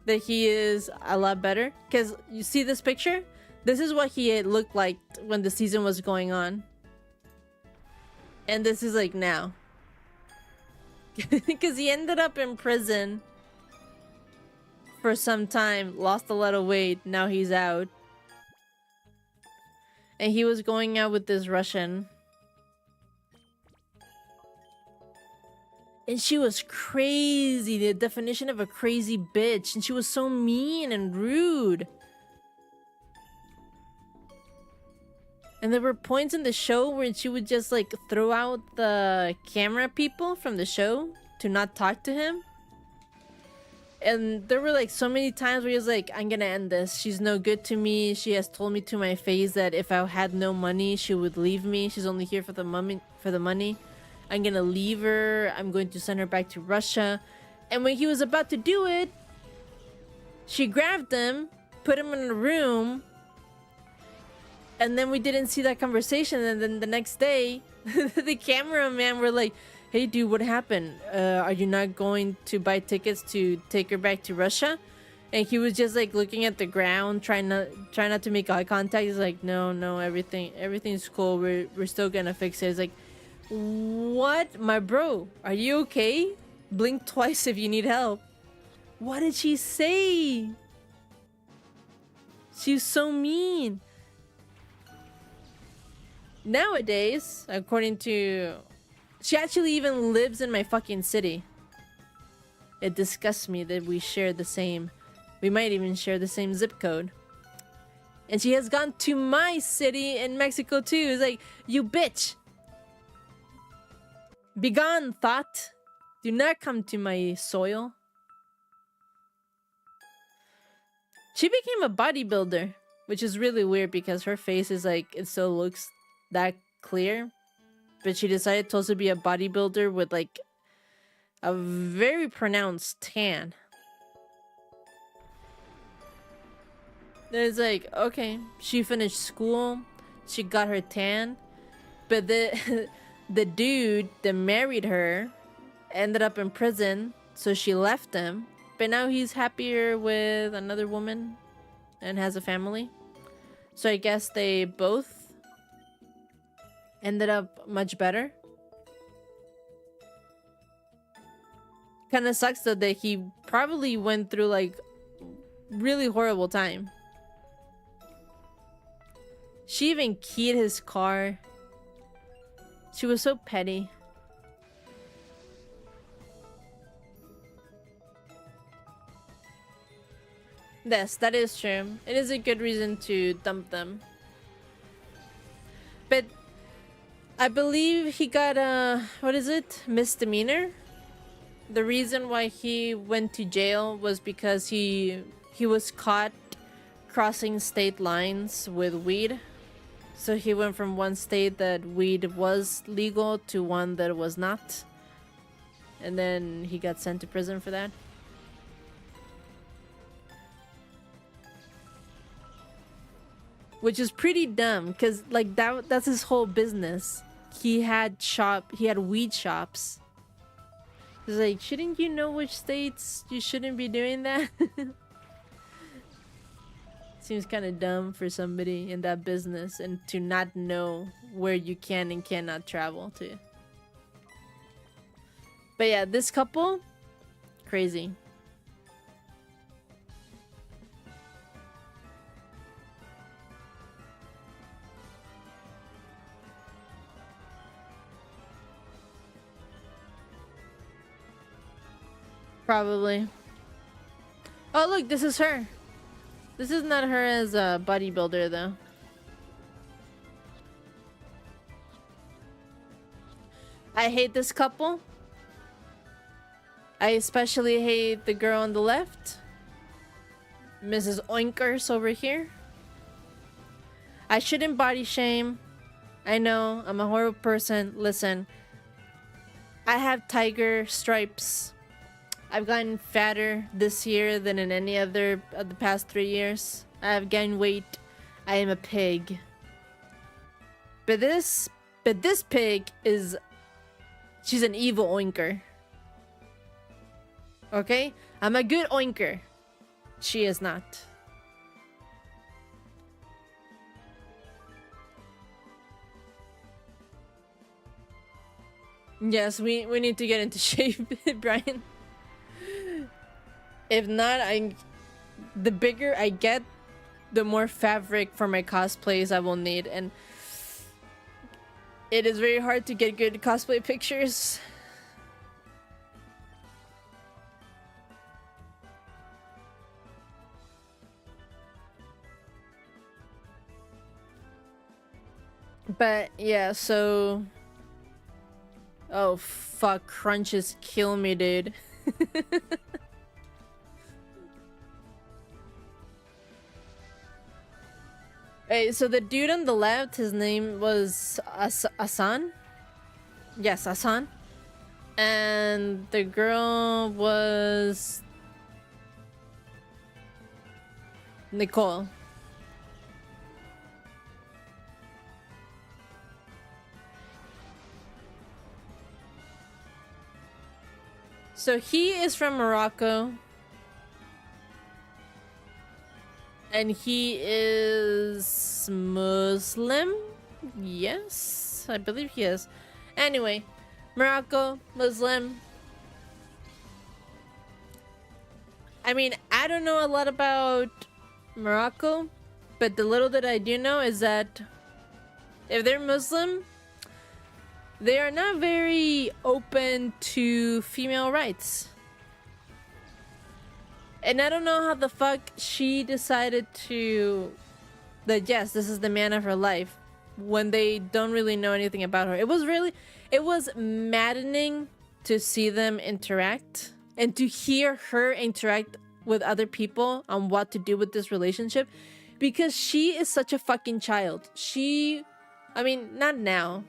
That he is a lot better. Because you see this picture? This is what he looked like when the season was going on. And this is like now. Because he ended up in prison for some time. Lost a lot of weight. Now he's out. And he was going out with this Russian. And she was crazy, the definition of a crazy bitch. And she was so mean and rude. And there were points in the show where she would just like throw out the camera people from the show to not talk to him. And there were like so many times where he was like, I'm gonna end this. She's no good to me. She has told me to my face that if I had no money, she would leave me. She's only here for the money. I'm gonna leave her. I'm going to send her back to Russia. And when he was about to do it, she grabbed him, put him in a room, and then we didn't see that conversation. And then the next day, the cameraman were like, hey dude, what happened? Are you not going to buy tickets to take her back to Russia? And he was just like looking at the ground, trying not to make eye contact. He's like, no, everything's cool. We're still gonna fix it. It's like, what? My bro, are you okay? Blink twice if you need help. What did she say? She's so mean. Nowadays, according to... She actually even lives in my fucking city. It disgusts me that we share the same... We might even share the same zip code. And she has gone to my city in Mexico too. It's like, you bitch! Begone, thought. Do not come to my soil. She became a bodybuilder, which is really weird because her face is like, it still looks that clear. But she decided to also be a bodybuilder with like a very pronounced tan. There's like, okay, she finished school, she got her tan, but the dude that married her ended up in prison, so she left him. But now he's happier with another woman and has a family. So I guess they both ended up much better. Kind of sucks though that he probably went through like really horrible time. She even keyed his car. She was so petty. Yes, that is true. It is a good reason to dump them. But I believe he got a, what is it? Misdemeanor? The reason why he went to jail was because he was caught crossing state lines with weed. So he went from one state that weed was legal to one that was not. And then he got sent to prison for that. Which is pretty dumb, because like that's his whole business. He had weed shops. It's like, shouldn't you know which states you shouldn't be doing that? Seems kind of dumb for somebody in that business and to not know where you can and cannot travel to. But yeah, this couple, crazy. Probably. Oh, look, this is her. This is not her as a bodybuilder, though. I hate this couple. I especially hate the girl on the left. Mrs. Oinkers over here. I shouldn't body shame. I know, I'm a horrible person. Listen. I have tiger stripes. I've gotten fatter this year than in any other of the past 3 years. I have gained weight. I am a pig. But this pig is... She's an evil oinker. Okay? I'm a good oinker. She is not. Yes, we need to get into shape, Brian. If not, the bigger I get, the more fabric for my cosplays I will need, and it is very hard to get good cosplay pictures. But yeah, so... Oh fuck, crunches kill me, dude. Hey, so the dude on the left, his name was Asan? Yes, Asan. And the girl was... Nicole. So he is from Morocco. And he is Muslim? Yes, I believe he is. Anyway, Morocco, Muslim. I mean, I don't know a lot about Morocco, but the little that I do know is that if they're Muslim, they are not very open to female rights. And I don't know how the fuck she decided to... that yes, this is the man of her life, when they don't really know anything about her. It was maddening to see them interact and to hear her interact with other people on what to do with this relationship, because she is such a fucking child. I mean, not now.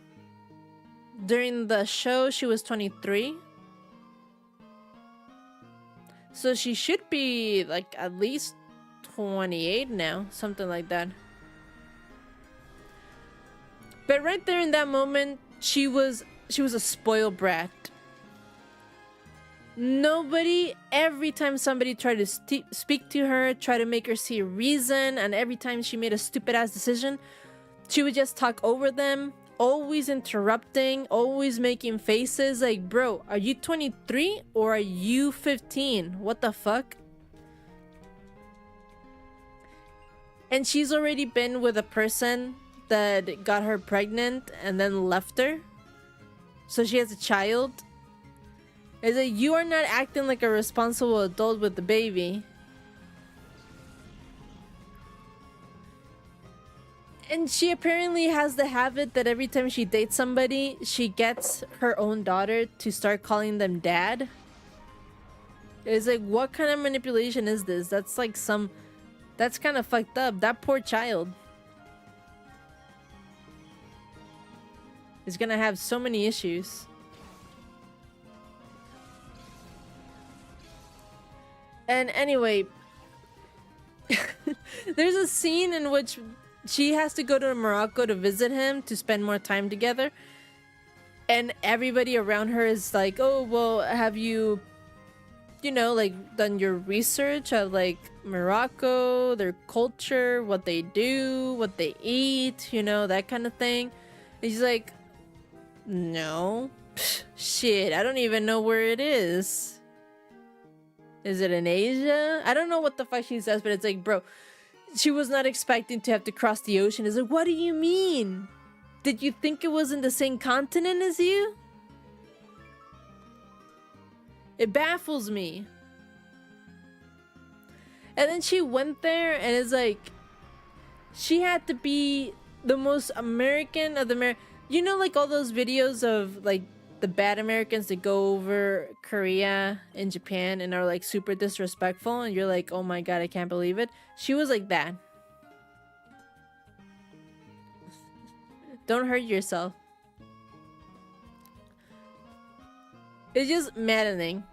During the show, she was 23. So she should be like at least 28 now, something like that. But right there in that moment, she was a spoiled brat. Nobody, every time somebody tried to speak to her, try to make her see reason, and every time she made a stupid ass decision, she would just talk over them, always interrupting, always making faces like, bro, are you 23 or are you 15? What the fuck? And she's already been with a person that got her pregnant and then left her. So she has a child. It's like, you are not acting like a responsible adult with the baby. And she apparently has the habit that every time she dates somebody, she gets her own daughter to start calling them dad. It's like, what kind of manipulation is this? That's like that's kind of fucked up. That poor child is gonna have so many issues. And anyway, there's a scene in which she has to go to Morocco to visit him to spend more time together. And everybody around her is like, oh, well, have you, like done your research of like Morocco, their culture, what they do, what they eat, that kind of thing. And she's like, no. Shit, I don't even know where it is. Is it in Asia? I don't know what the fuck she says, but it's like, bro, she was not expecting to have to cross the ocean. It's like, what do you mean? Did you think it was in the same continent as you? It baffles me. And then she went there and it's like, she had to be the most American of the like all those videos of like the bad Americans that go over Korea and Japan and are like super disrespectful, and you're like, oh my god, I can't believe it. She was like that. Don't hurt yourself. It's just maddening.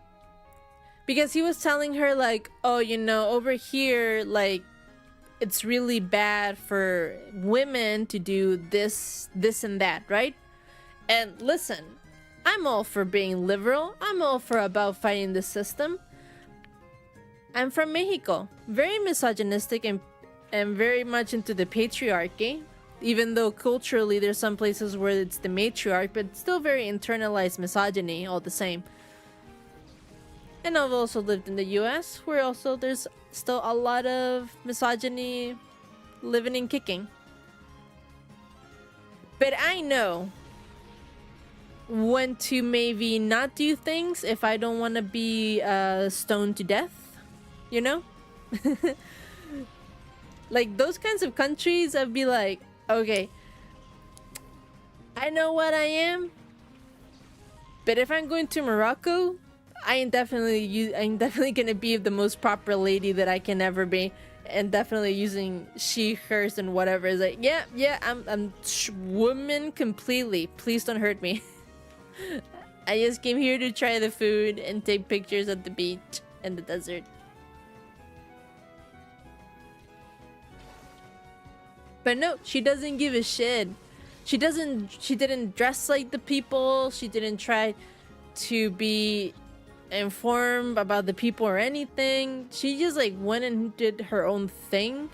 Because he was telling her like, oh, over here, like, it's really bad for women to do this and that, right? And listen, I'm all for being liberal. I'm all for about fighting the system. I'm from Mexico. Very misogynistic and very much into the patriarchy. Even though culturally there's some places where it's the matriarch, but still very internalized misogyny all the same. And I've also lived in the US, where also there's still a lot of misogyny living and kicking. But I know when to maybe not do things if I don't want to be stoned to death, Like those kinds of countries, I'd be like, okay, I know what I am, but if I'm going to Morocco, I'm definitely gonna be the most proper lady that I can ever be, and definitely using she, hers, and whatever. Is like, yeah, I'm woman completely. Please don't hurt me. I just came here to try the food and take pictures at the beach and the desert. But no, she doesn't give a shit. She didn't dress like the people. She didn't try to be informed about the people or anything. She just like went and did her own thing.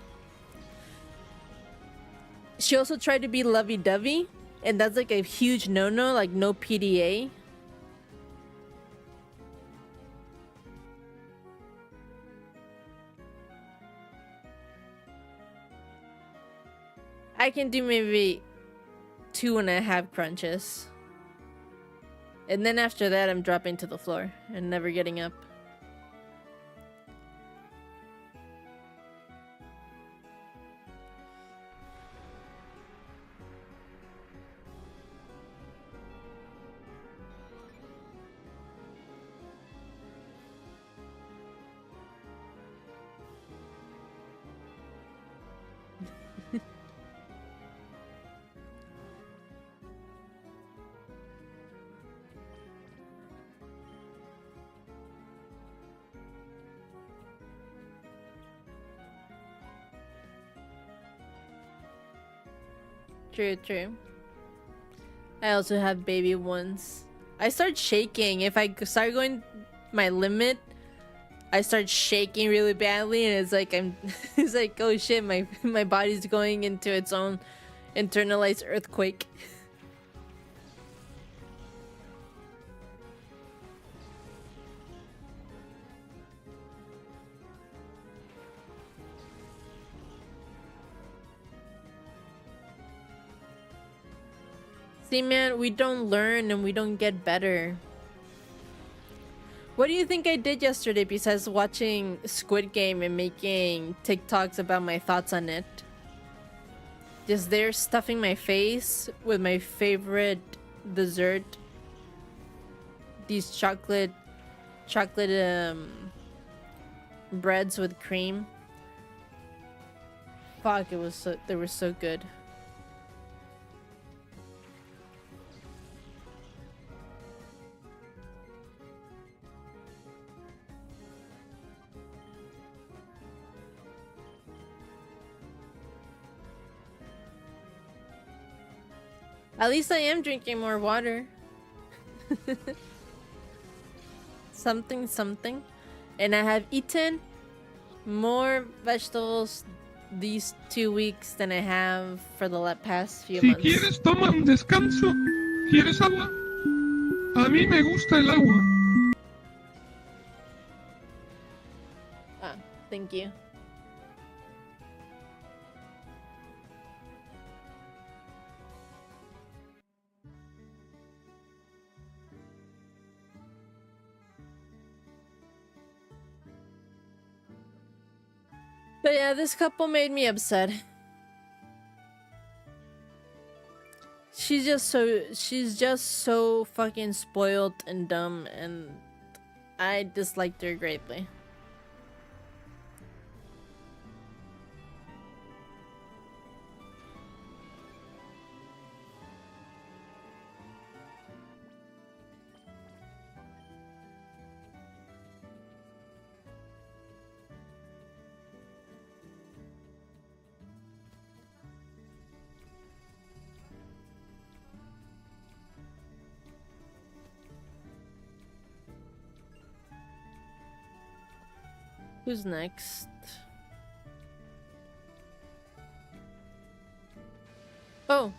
She also tried to be lovey-dovey, and that's like a huge no-no, like no PDA. I can do maybe 2.5 crunches. And then after that, I'm dropping to the floor and never getting up. True. I also have baby ones. I start shaking. If I start going my limit, I start shaking really badly, and it's like it's like, oh shit, my body's going into its own internalized earthquake. See, man, we don't learn and we don't get better. What do you think I did yesterday besides watching Squid Game and making TikToks about my thoughts on it? Just there stuffing my face with my favorite dessert. These chocolate breads with cream. Fuck, they were so good. At least I am drinking more water. something. And I have eaten more vegetables these 2 weeks than I have for the past few Si months. quieres, toma un descanso. ¿Quieres agua? A mí me gusta el agua. Ah, thank you. But yeah, this couple made me upset. She's just so fucking spoiled and dumb, and I disliked her greatly. Who's next? Oh.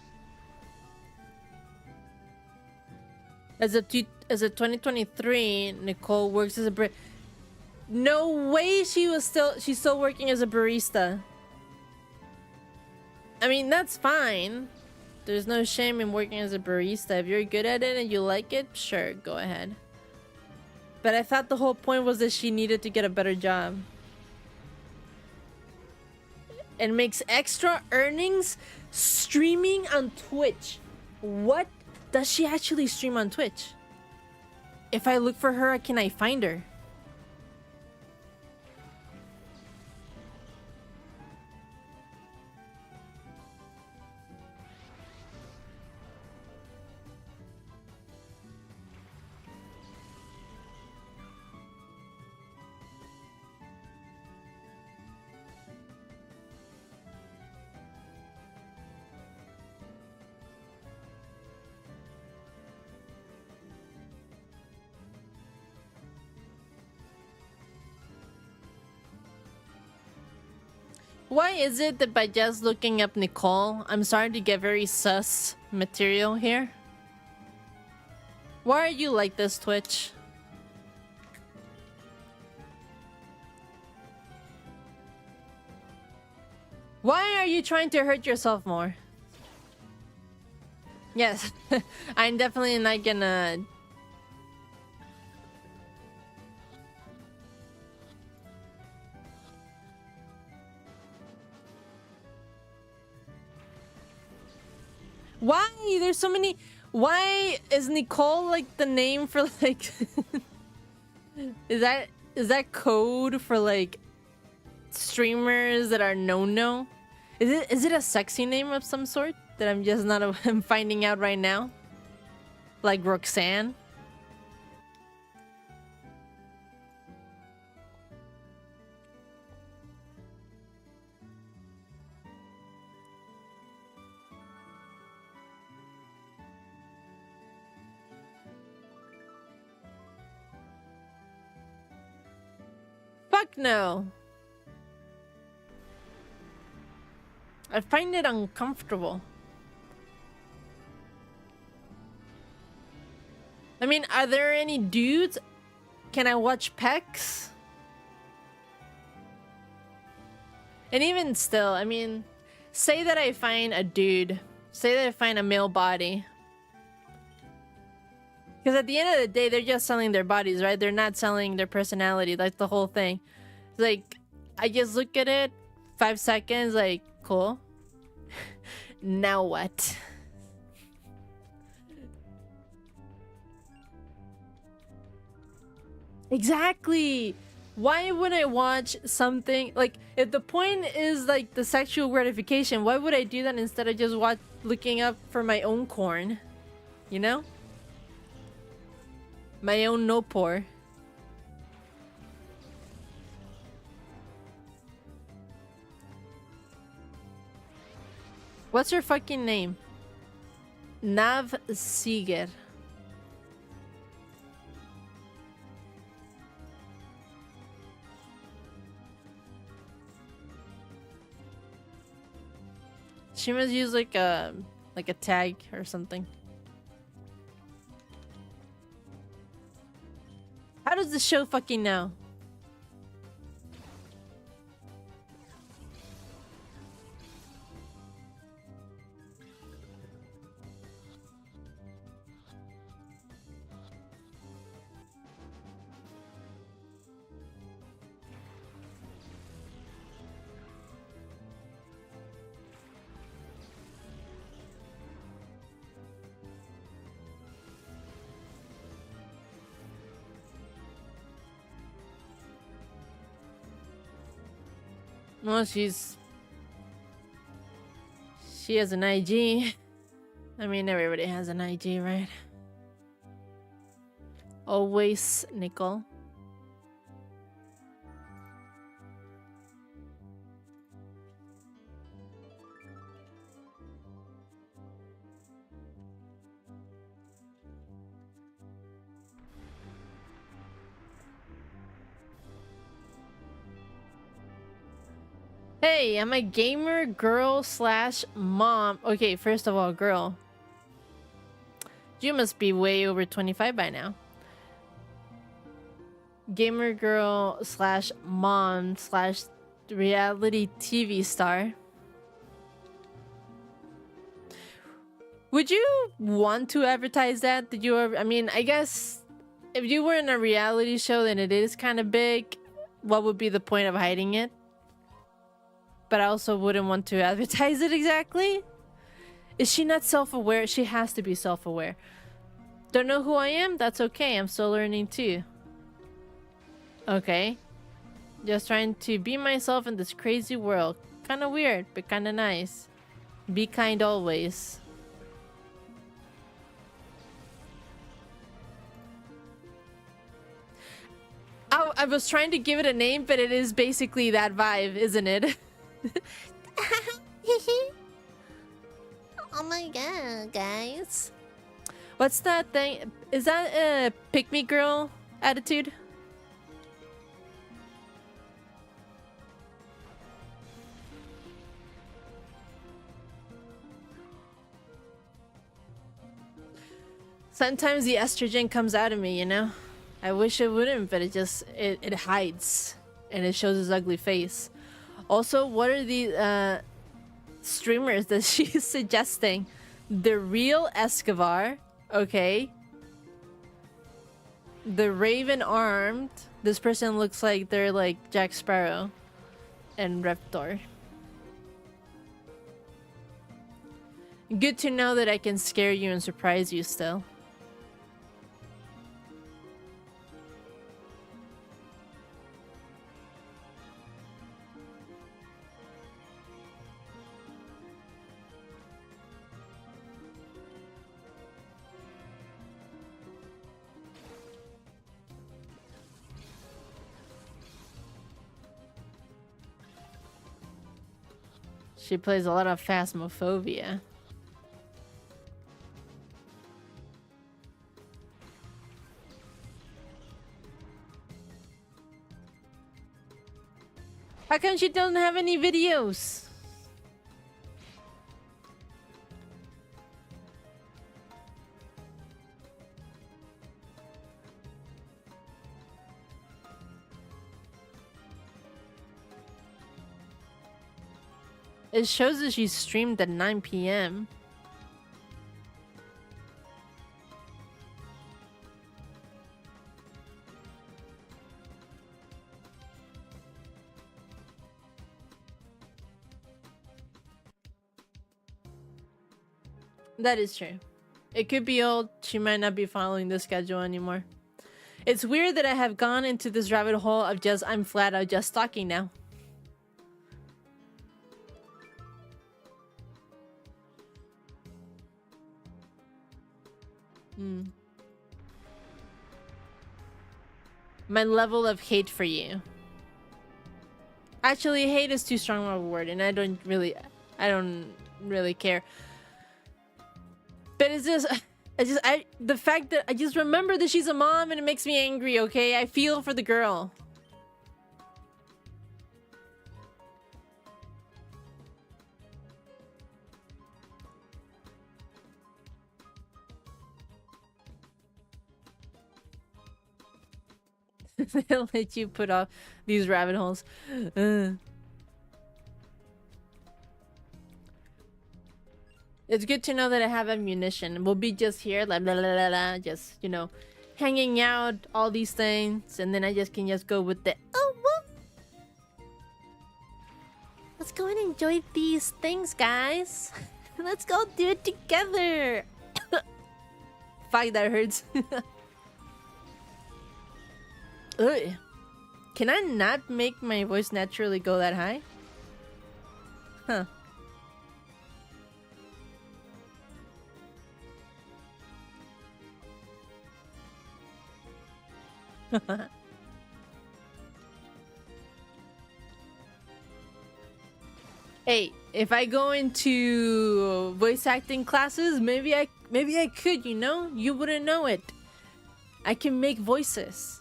As of 2023, Nicole works as a No way she's still working as a barista. I mean, that's fine. There's no shame in working as a barista. If you're good at it and you like it, sure, go ahead. But I thought the whole point was that she needed to get a better job. And makes extra earnings streaming on Twitch. What does she actually stream on Twitch? If I look for her, can I find her? Why is it that by just looking up Nicole, I'm starting to get very sus material here? Why are you like this, Twitch? Why are you trying to hurt yourself more? Yes, I'm definitely not gonna... Why? There's so many... Why is Nicole like the name for like... Is that code for like streamers that are no-no? Is it a sexy name of some sort that I'm just not I'm finding out right now? Like Roxanne? Fuck no. I find it uncomfortable. I mean, are there any dudes? Can I watch pecs? And even still, I mean, say that I find a dude. Say that I find a male body. Because at the end of the day, they're just selling their bodies, right? They're not selling their personality. That's the whole thing. It's like, I just look at it, 5 seconds, like, cool. Now what? Exactly. Why would I watch something like if the point is like the sexual gratification? Why would I do that instead of just looking up for my own corn? You know, my own no pour. What's her fucking name? Nav Seeger. She must use like a tag or something. How does the show fucking know? Well, she has an IG. I mean, everybody has an IG, right? Always Nicole. Hey, I'm a gamer girl slash mom. Okay, first of all, girl. You must be way over 25 by now. Gamer girl slash mom slash reality TV star. Would you want to advertise that? Did you ever? I mean, I guess if you were in a reality show, then it is kind of big. What would be the point of hiding it? But I also wouldn't want to advertise it exactly. Is she not self-aware? She has to be self-aware. Don't know who I am? That's okay. I'm still learning too. Okay. Just trying to be myself in this crazy world. Kind of weird, but kind of nice. Be kind always. I was trying to give it a name, but it is basically that vibe, isn't it? Oh my god, guys. What's that thing? Is that a pick me girl attitude? Sometimes the estrogen comes out of me, you know? I wish it wouldn't, but it hides and it shows his ugly face. Also, what are the streamers that she's suggesting? The real Escobar, okay. The Raven Armed. This person looks like they're like Jack Sparrow and Reptor. Good to know that I can scare you and surprise you still. She plays a lot of Phasmophobia. How come she doesn't have any videos? It shows that she streamed at 9 p.m. That is true. It could be old. She might not be following the schedule anymore. It's weird that I have gone into this rabbit hole of I'm flat out just stalking now. My level of hate for you. Actually, hate is too strong of a word, and I don't really care. But it's just, the fact that I just remember that she's a mom and it makes me angry, okay? I feel for the girl. They'll let you put off these rabbit holes. It's good to know that I have ammunition. We'll be just here, like, blah, blah, blah, blah, just, you know, hanging out, all these things, and then I just can just go with the, oh, well, let's go and enjoy these things, guys. Let's go do it together. Fuck, that hurts. Ugh. Can I not make my voice naturally go that high? Huh. Hey, if I go into voice acting classes, maybe I could, you know? You wouldn't know it. I can make voices.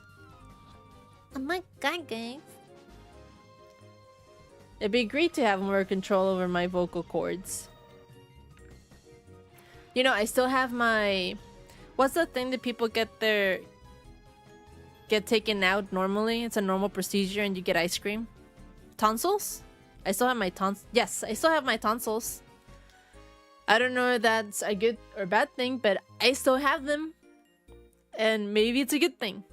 Oh my god, guys. It'd be great to have more control over my vocal cords. You know, I still have my... What's the thing that people get taken out normally? It's a normal procedure and you get ice cream. Tonsils? I still have my tonsils. Yes, I still have my tonsils. I don't know if that's a good or bad thing, but I still have them. And maybe it's a good thing.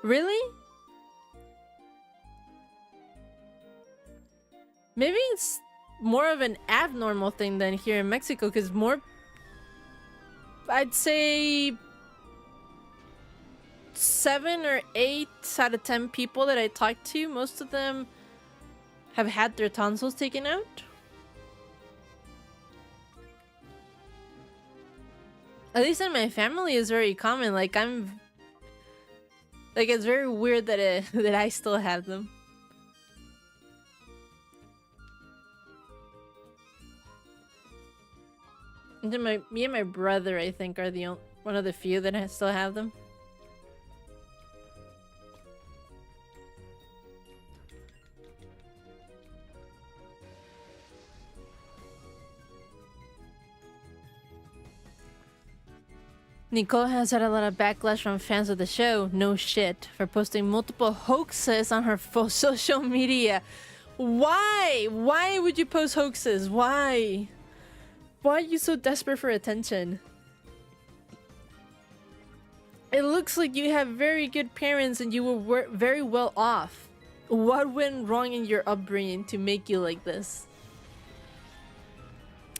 Really? Maybe it's more of an abnormal thing than here in Mexico, because more... I'd say... 7 or 8 out of 10 people that I talk to, most of them have had their tonsils taken out. At least in my family is very common. Like it's very weird that that I still have them. And then me and my brother, I think, are the one of the few that still have them. Nicole has had a lot of backlash from fans of the show, no shit, for posting multiple hoaxes on her social media. Why? Why would you post hoaxes? Why? Why are you so desperate for attention? It looks like you have very good parents and you were very well off. What went wrong in your upbringing to make you like this?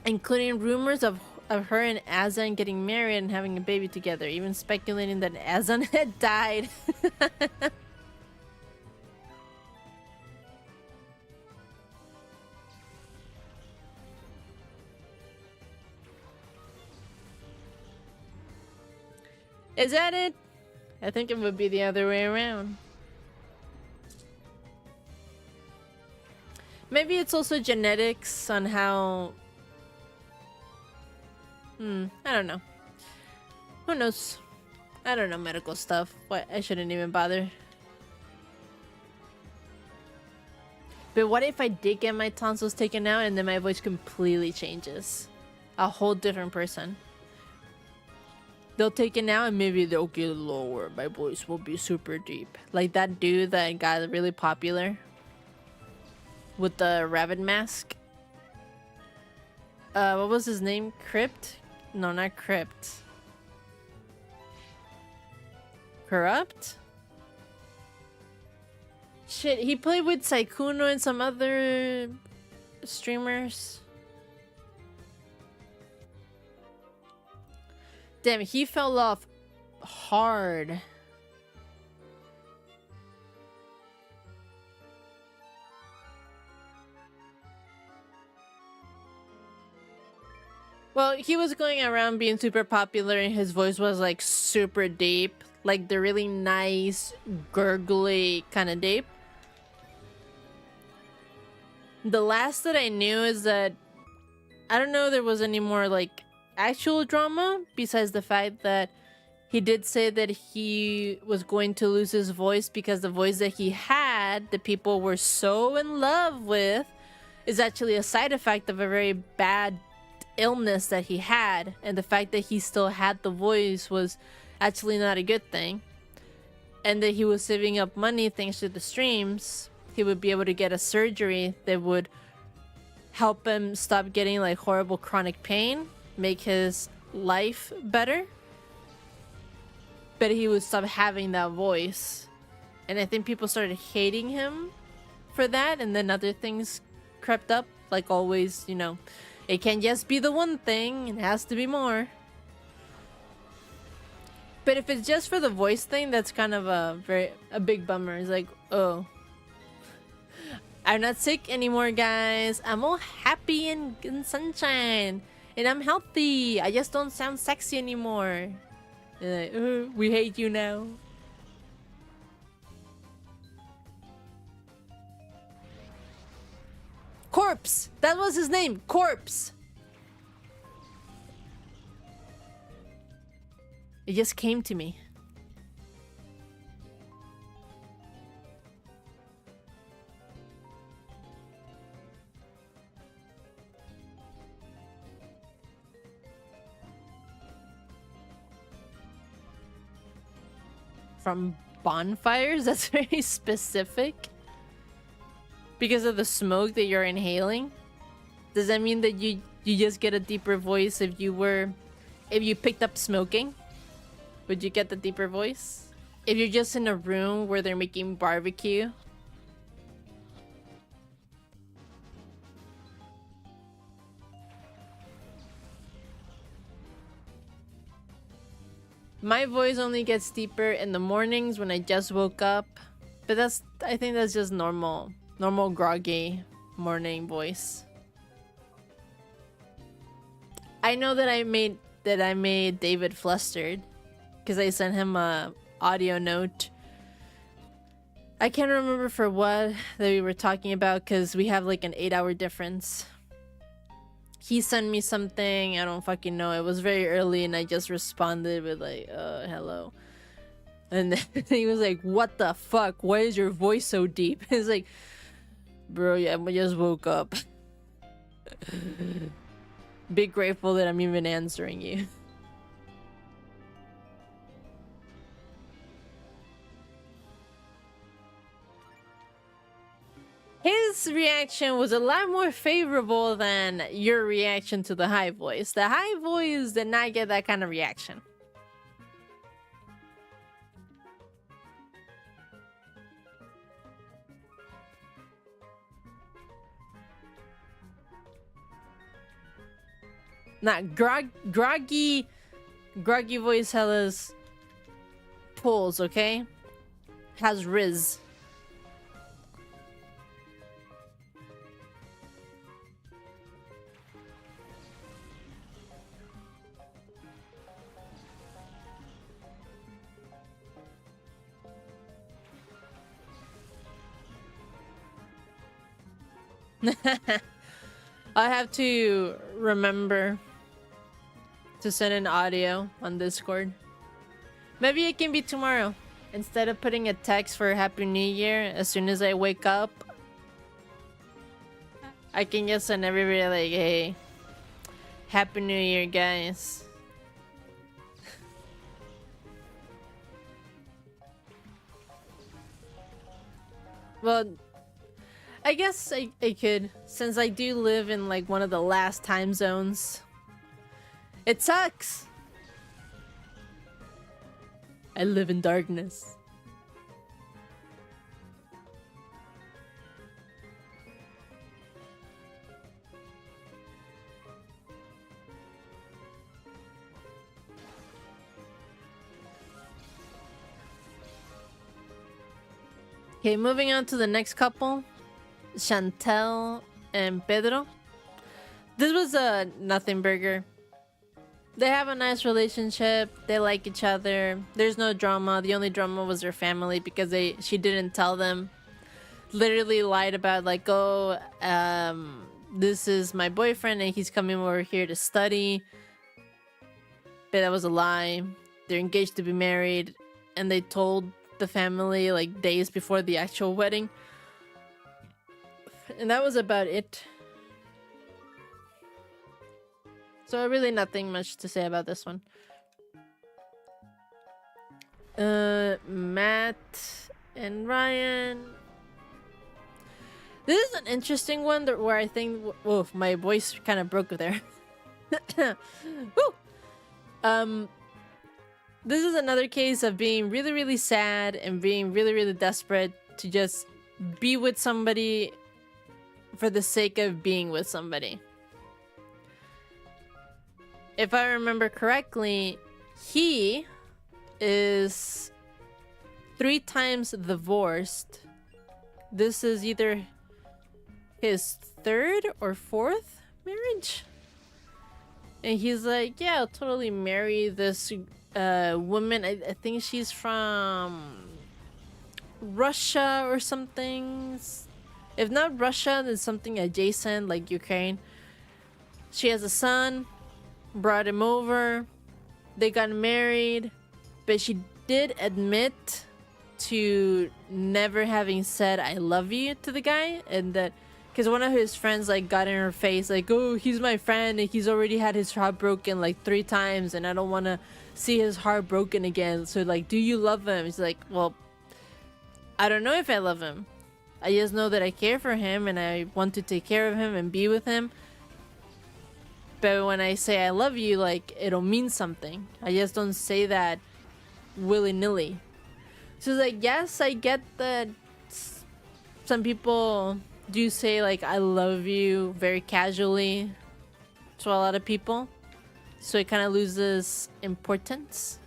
Including rumors of her and Azan getting married and having a baby together, even speculating that Azan had died. Is that it? I think it would be the other way around. Maybe it's also genetics on how... I don't know. Who knows? I don't know medical stuff. What? I shouldn't even bother. But what if I did get my tonsils taken out and then my voice completely changes? A whole different person. They'll take it out and maybe they'll get lower. My voice will be super deep. Like that dude that got really popular with the rabbit mask. What was his name? Crypt? No, not Crypt. Corrupt? Shit, he played with Saikuno and some other streamers. Damn, he fell off hard. Well, he was going around being super popular and his voice was like super deep. Like the really nice, gurgly kind of deep. The last that I knew is that I don't know there was any more like actual drama besides the fact that he did say that he was going to lose his voice because the voice that he had, the people were so in love with, is actually a side effect of a very bad illness that he had, and the fact that he still had the voice was actually not a good thing, and that he was saving up money thanks to the streams. He would be able to get a surgery that would help him stop getting like horrible chronic pain, make his life better, but he would stop having that voice. And I think people started hating him for that, and then other things crept up, like always, you know, it can't just be the one thing, it has to be more. But if it's just for the voice thing, that's kind of a big bummer. It's like, oh, I'm not sick anymore, guys. I'm all happy and in sunshine, and I'm healthy. I just don't sound sexy anymore. Like, we hate you now. Corpse! That was his name, Corpse! It just came to me. From bonfires? That's very specific. Because of the smoke that you're inhaling? Does that mean that you just get a deeper voice if you picked up smoking? Would you get the deeper voice? If you're just in a room where they're making barbecue? My voice only gets deeper in the mornings when I just woke up. But I think that's just normal groggy morning voice. I know that I made David flustered because I sent him a audio note. I can't remember for what that we were talking about because we have like an 8-hour difference. He sent me something, I don't fucking know. It was very early and I just responded with like, hello. And then he was like, what the fuck? Why is your voice so deep? It's like, bro, yeah, I just woke up. Be grateful that I'm even answering you. His reaction was a lot more favorable than your reaction to the high voice. The high voice did not get that kind of reaction. Not groggy voice has pulls, okay? Has riz. I have to remember to send an audio on Discord. Maybe it can be tomorrow. Instead of putting a text for Happy New Year as soon as I wake up, I can just send everybody like, hey, Happy New Year, guys. Well, I guess I could, since I do live in like one of the last time zones. It sucks. I live in darkness. Okay, moving on to the next couple, Chantel and Pedro. This was a nothing burger. They have a nice relationship. They like each other. There's no drama. The only drama was their family because she didn't tell them. Literally lied about like, oh, this is my boyfriend and he's coming over here to study. But that was a lie. They're engaged to be married, and they told the family like days before the actual wedding. And that was about it. So really nothing much to say about this one. Matt and Ryan. This is an interesting one where I think, whoa, my voice kind of broke there. Woo! This is another case of being really, really sad and being really, really desperate to just be with somebody for the sake of being with somebody. If I remember correctly, he is 3 times divorced. This is either his 3rd or 4th marriage. And he's like, yeah, I'll totally marry this woman. I think she's from Russia or something. If not Russia, then something adjacent like Ukraine. She has a son. Brought him over. They got married, but she did admit to never having said I love you to the guy, and that because one of his friends like got in her face like, oh, he's my friend and he's already had his heart broken like 3 times and I don't want to see his heart broken again, so like, do you love him? He's like, well, I don't know if I love him. I just know that I care for him and I want to take care of him and be with him. But when I say I love you, like, it'll mean something. I just don't say that willy-nilly. So it's like, yes, I get that some people do say, like, I love you very casually to a lot of people. So it kind of loses importance.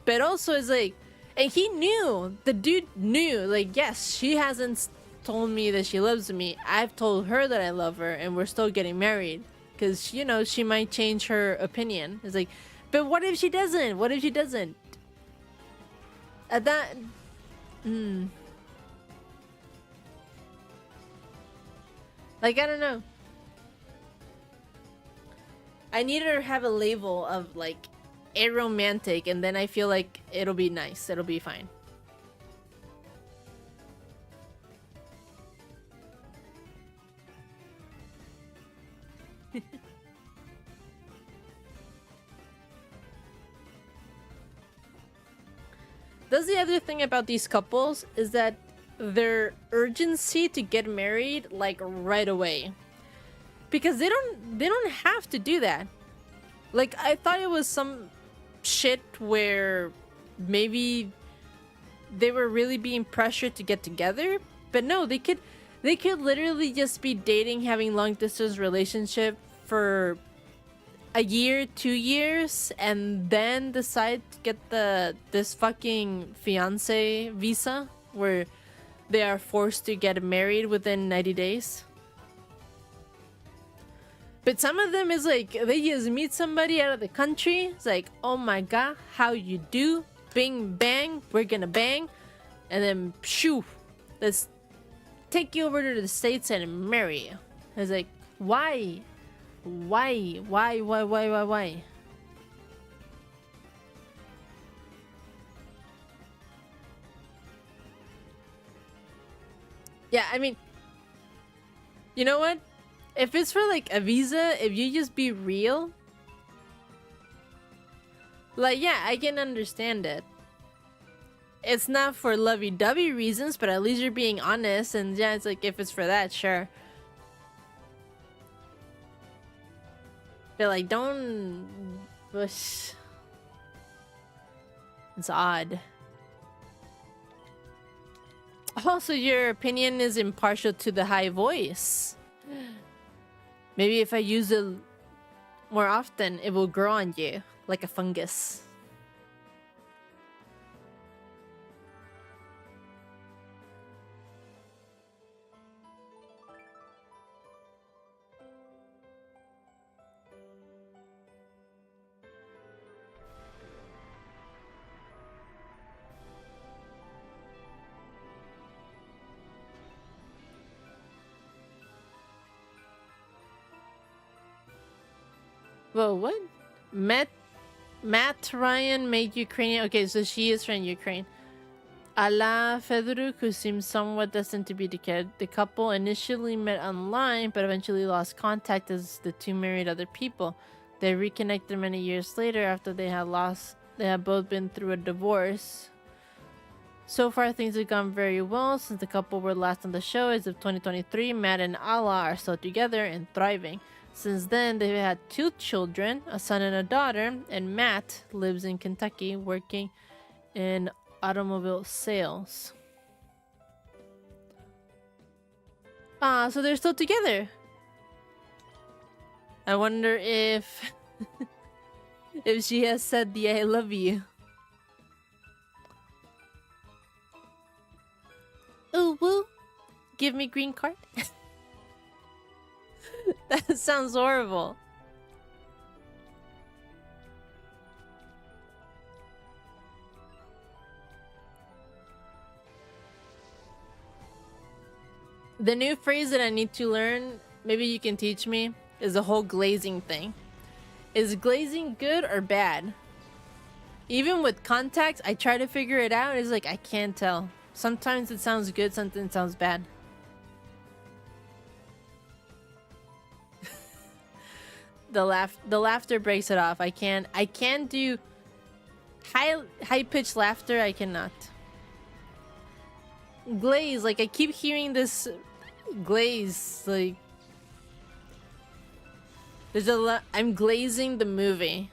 But also it's like, and he knew, the dude knew, like, yes, she hasn't told me that she loves me. I've told her that I love her and we're still getting married because, you know, she might change her opinion. It's like, but what if she doesn't? What if she doesn't? At that like, I don't know. I need her to have a label of like aromantic, and then I feel like it'll be nice. It'll be fine. That's the other thing about these couples, is that their urgency to get married like right away, because they don't have to do that. Like, I thought it was some shit where maybe they were really being pressured to get together, but no, they could literally just be dating, having long distance relationship for a year, 2 years, and then decide to get this fucking fiance visa where they are forced to get married within 90 days. But some of them is like, they just meet somebody out of the country. It's like, oh my god, how you do? Bing bang, we're gonna bang. And then, shoo, let's take you over to the States and marry you. It's like, why? Why? Yeah, I mean, you know what? If it's for like a visa, if you just be real, like, yeah, I can understand it. It's not for lovey-dovey reasons, but at least you're being honest, and yeah, it's like, if it's for that, sure. But like, don't push. It's odd. Also, your opinion is impartial to the high voice. Maybe if I use it more often, it will grow on you like a fungus. Whoa, what? Matt Ryan made Ukrainian. Okay, so she is from Ukraine. Ala Fedoruk, who seems somewhat destined to be decayed. The couple initially met online, but eventually lost contact as the two married other people. They reconnected many years later after they had both been through a divorce. So far, things have gone very well since the couple were last on the show. As of 2023, Matt and Ala are still together and thriving. Since then, they've had 2 children, a son and a daughter, and Matt lives in Kentucky working in automobile sales. So they're still together. I wonder if if she has said the I love you. Ooh woo. Give me green card. That sounds horrible. The new phrase that I need to learn, maybe you can teach me, is the whole glazing thing. Is glazing good or bad? Even with contacts, I try to figure it out. It's like, I can't tell. Sometimes it sounds good, sometimes it sounds bad. The laughter breaks it off. I can do high pitched laughter. I cannot. Glaze, like I keep hearing this glaze, like there's a lot. I'm glazing the movie.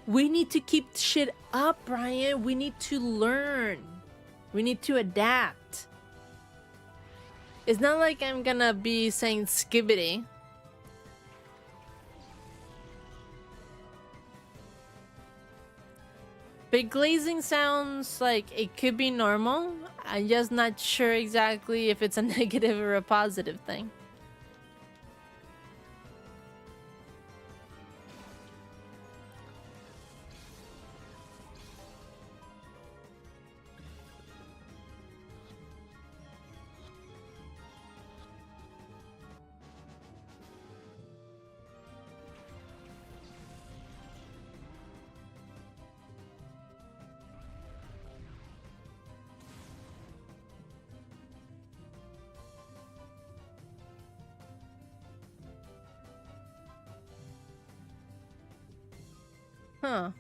We need to keep shit up, Brian. We need to learn. We need to adapt. It's not like I'm gonna be saying skibbity. But glazing sounds like it could be normal. I'm just not sure exactly if it's a negative or a positive thing. Huh.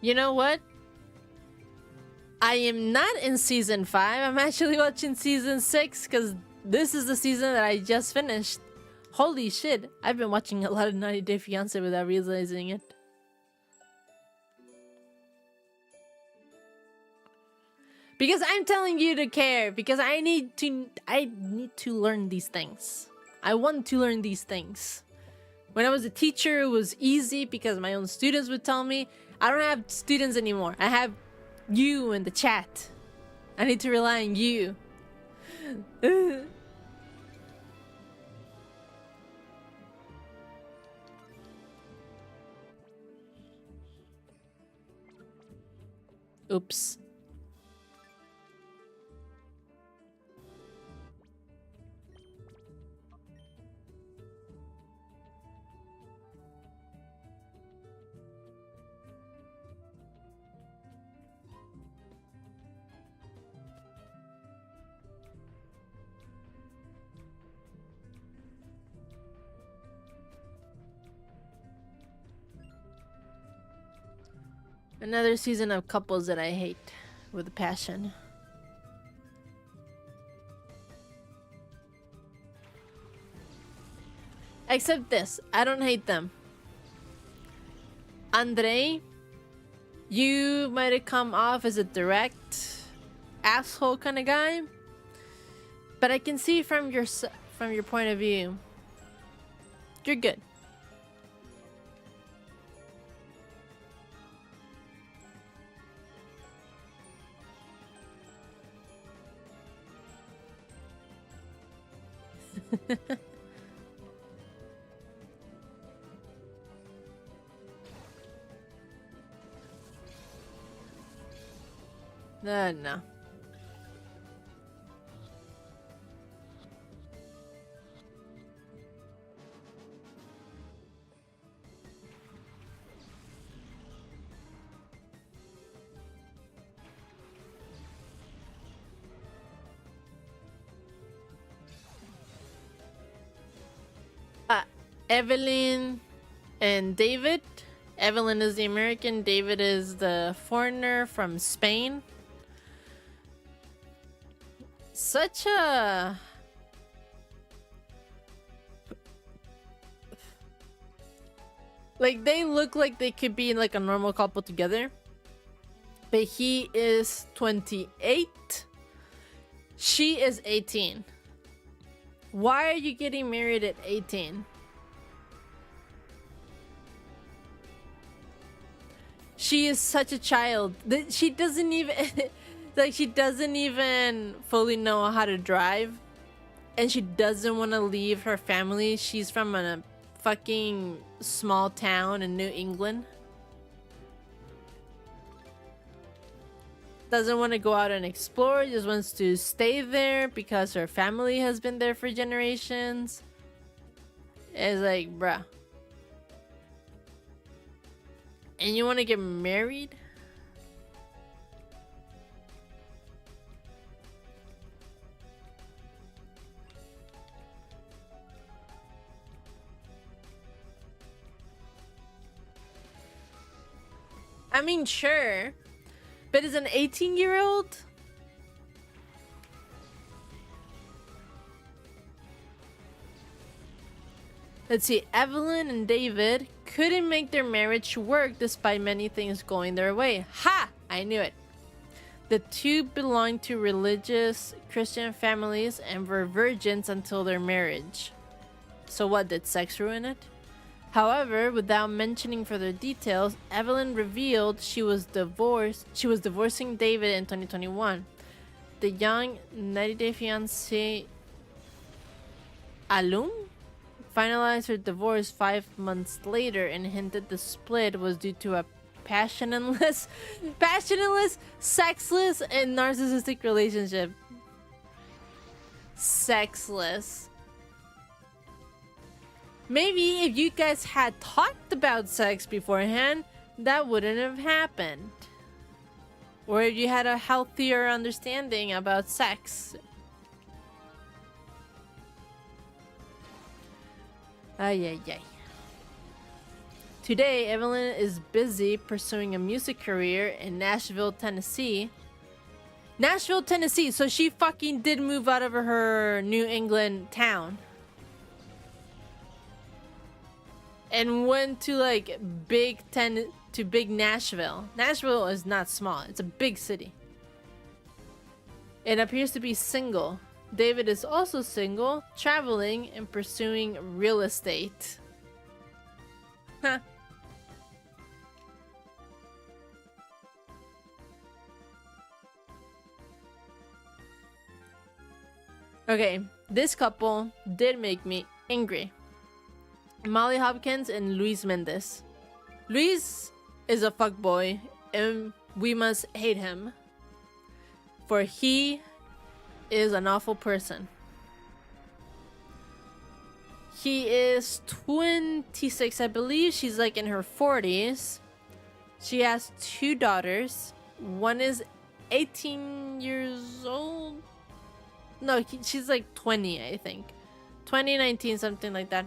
You know what? I am not in season 5. I'm actually watching season 6 because this is the season that I just finished. Holy shit. I've been watching a lot of 90 Day Fiancé without realizing it. Because I'm telling you to care. Because I need to learn these things. I want to learn these things. When I was a teacher, it was easy because my own students would tell me. I don't have students anymore. I have you in the chat. I need to rely on you. Oops. Another season of couples that I hate with a passion. Except this, I don't hate them. Andrei, you might have come off as a direct asshole kind of guy, but I can see from your point of view, you're good. No. Evelyn and David. Evelyn is the American, David is the foreigner from Spain. Such a... Like, they look like they could be like a normal couple together. But he is 28. She is 18. Why are you getting married at 18? She is such a child. She doesn't even like she doesn't even fully know how to drive, and she doesn't want to leave her family. She's from a fucking small town in New England. Doesn't want to go out and explore, just wants to stay there because her family has been there for generations. It's like, bruh. And you want to get married? I mean, sure. But as an 18-year-old? Let's see. Evelyn and David couldn't make their marriage work despite many things going their way. Ha! I knew it. The two belonged to religious Christian families and were virgins until their marriage. So what, did sex ruin it? However, without mentioning further details, Evelyn revealed she was divorcing David in 2021. The young 90-day fiancé Alum finalized her divorce 5 months later and hinted the split was due to a passionless, sexless, and narcissistic relationship. Sexless. Maybe if you guys had talked about sex beforehand, that wouldn't have happened. Or if you had a healthier understanding about sex. Ay. Today, Evelyn is busy pursuing a music career in Nashville, Tennessee. Nashville, Tennessee! So she fucking did move out of her New England town. And went to like big Nashville. Nashville is not small. It's a big city. It appears to be single. David is also single, traveling and pursuing real estate. Huh. Okay, this couple did make me angry. Molly Hopkins and Luis Mendez. Luis is a fuckboy, and we must hate him, for he is an awful person. He is 26, I believe. She's like in her 40s. She has 2 daughters. One is 18 years old. No, she's like 20, I think. 2019, something like that.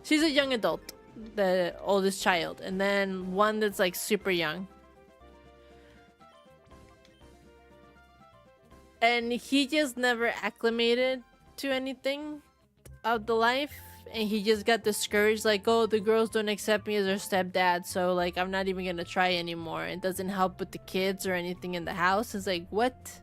She's a young adult, the oldest child, and then one that's like super young. And he just never acclimated to anything of the life, and he just got discouraged, like, oh, the girls don't accept me as their stepdad, so like I'm not even gonna try anymore. It doesn't help with the kids or anything in the house. It's like, what?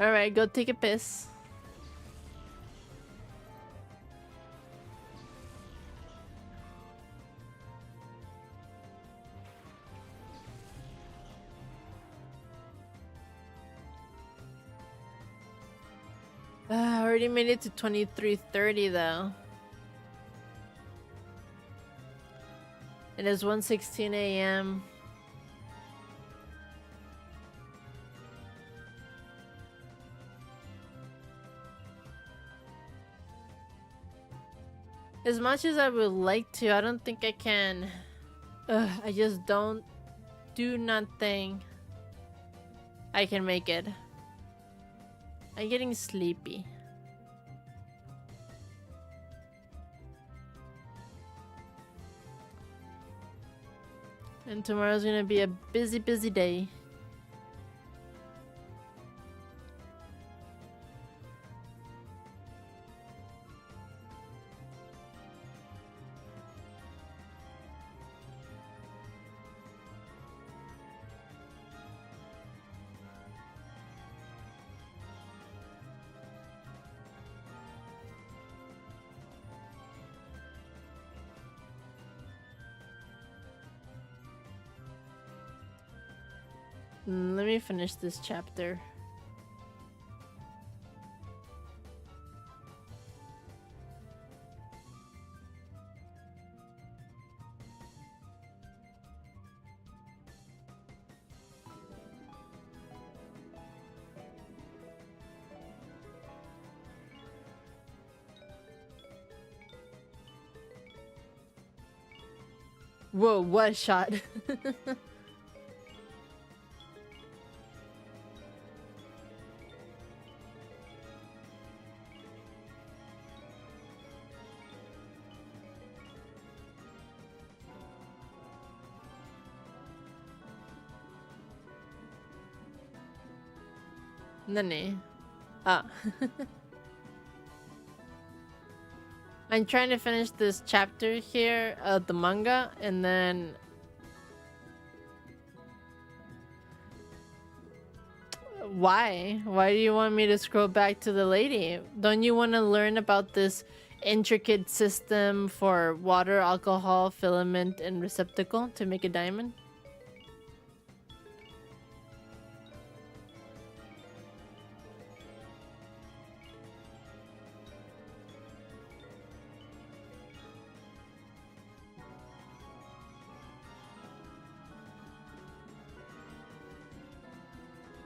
Alright, go take a piss. I already made it to 23:30 though. It is 1:16 a.m. As much as I would like to, I don't think I can. I just don't do nothing. I can make it. I'm getting sleepy. And tomorrow's gonna be a busy, busy day. Let me finish this chapter. Whoa, what a shot. Nani? Ah. I'm trying to finish this chapter here of the manga, and then why? Why do you want me to scroll back to the lady? Don't you want to learn about this intricate system for water, alcohol, filament, and receptacle to make a diamond?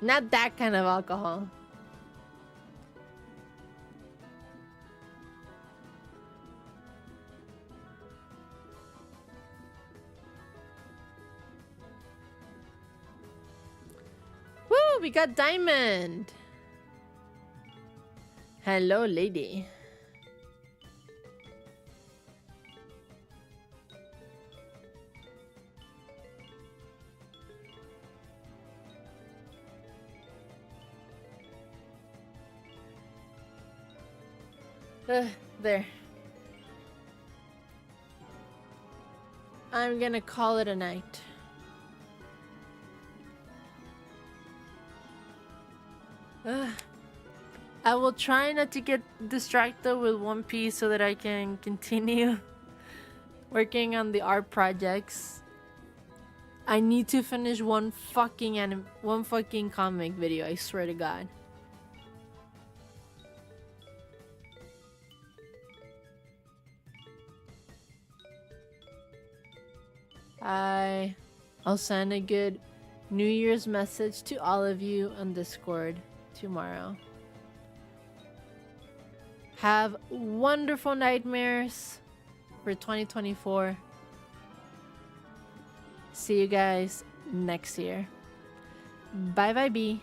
Not that kind of alcohol. Woo, we got diamond. Hello, lady. There. I'm gonna call it a night. I will try not to get distracted with One Piece so that I can continue working on the art projects. I need to finish one fucking comic video, I swear to God. I'll send a good New Year's message to all of you on Discord tomorrow. Have wonderful nightmares for 2024. See you guys next year. Bye bye, B.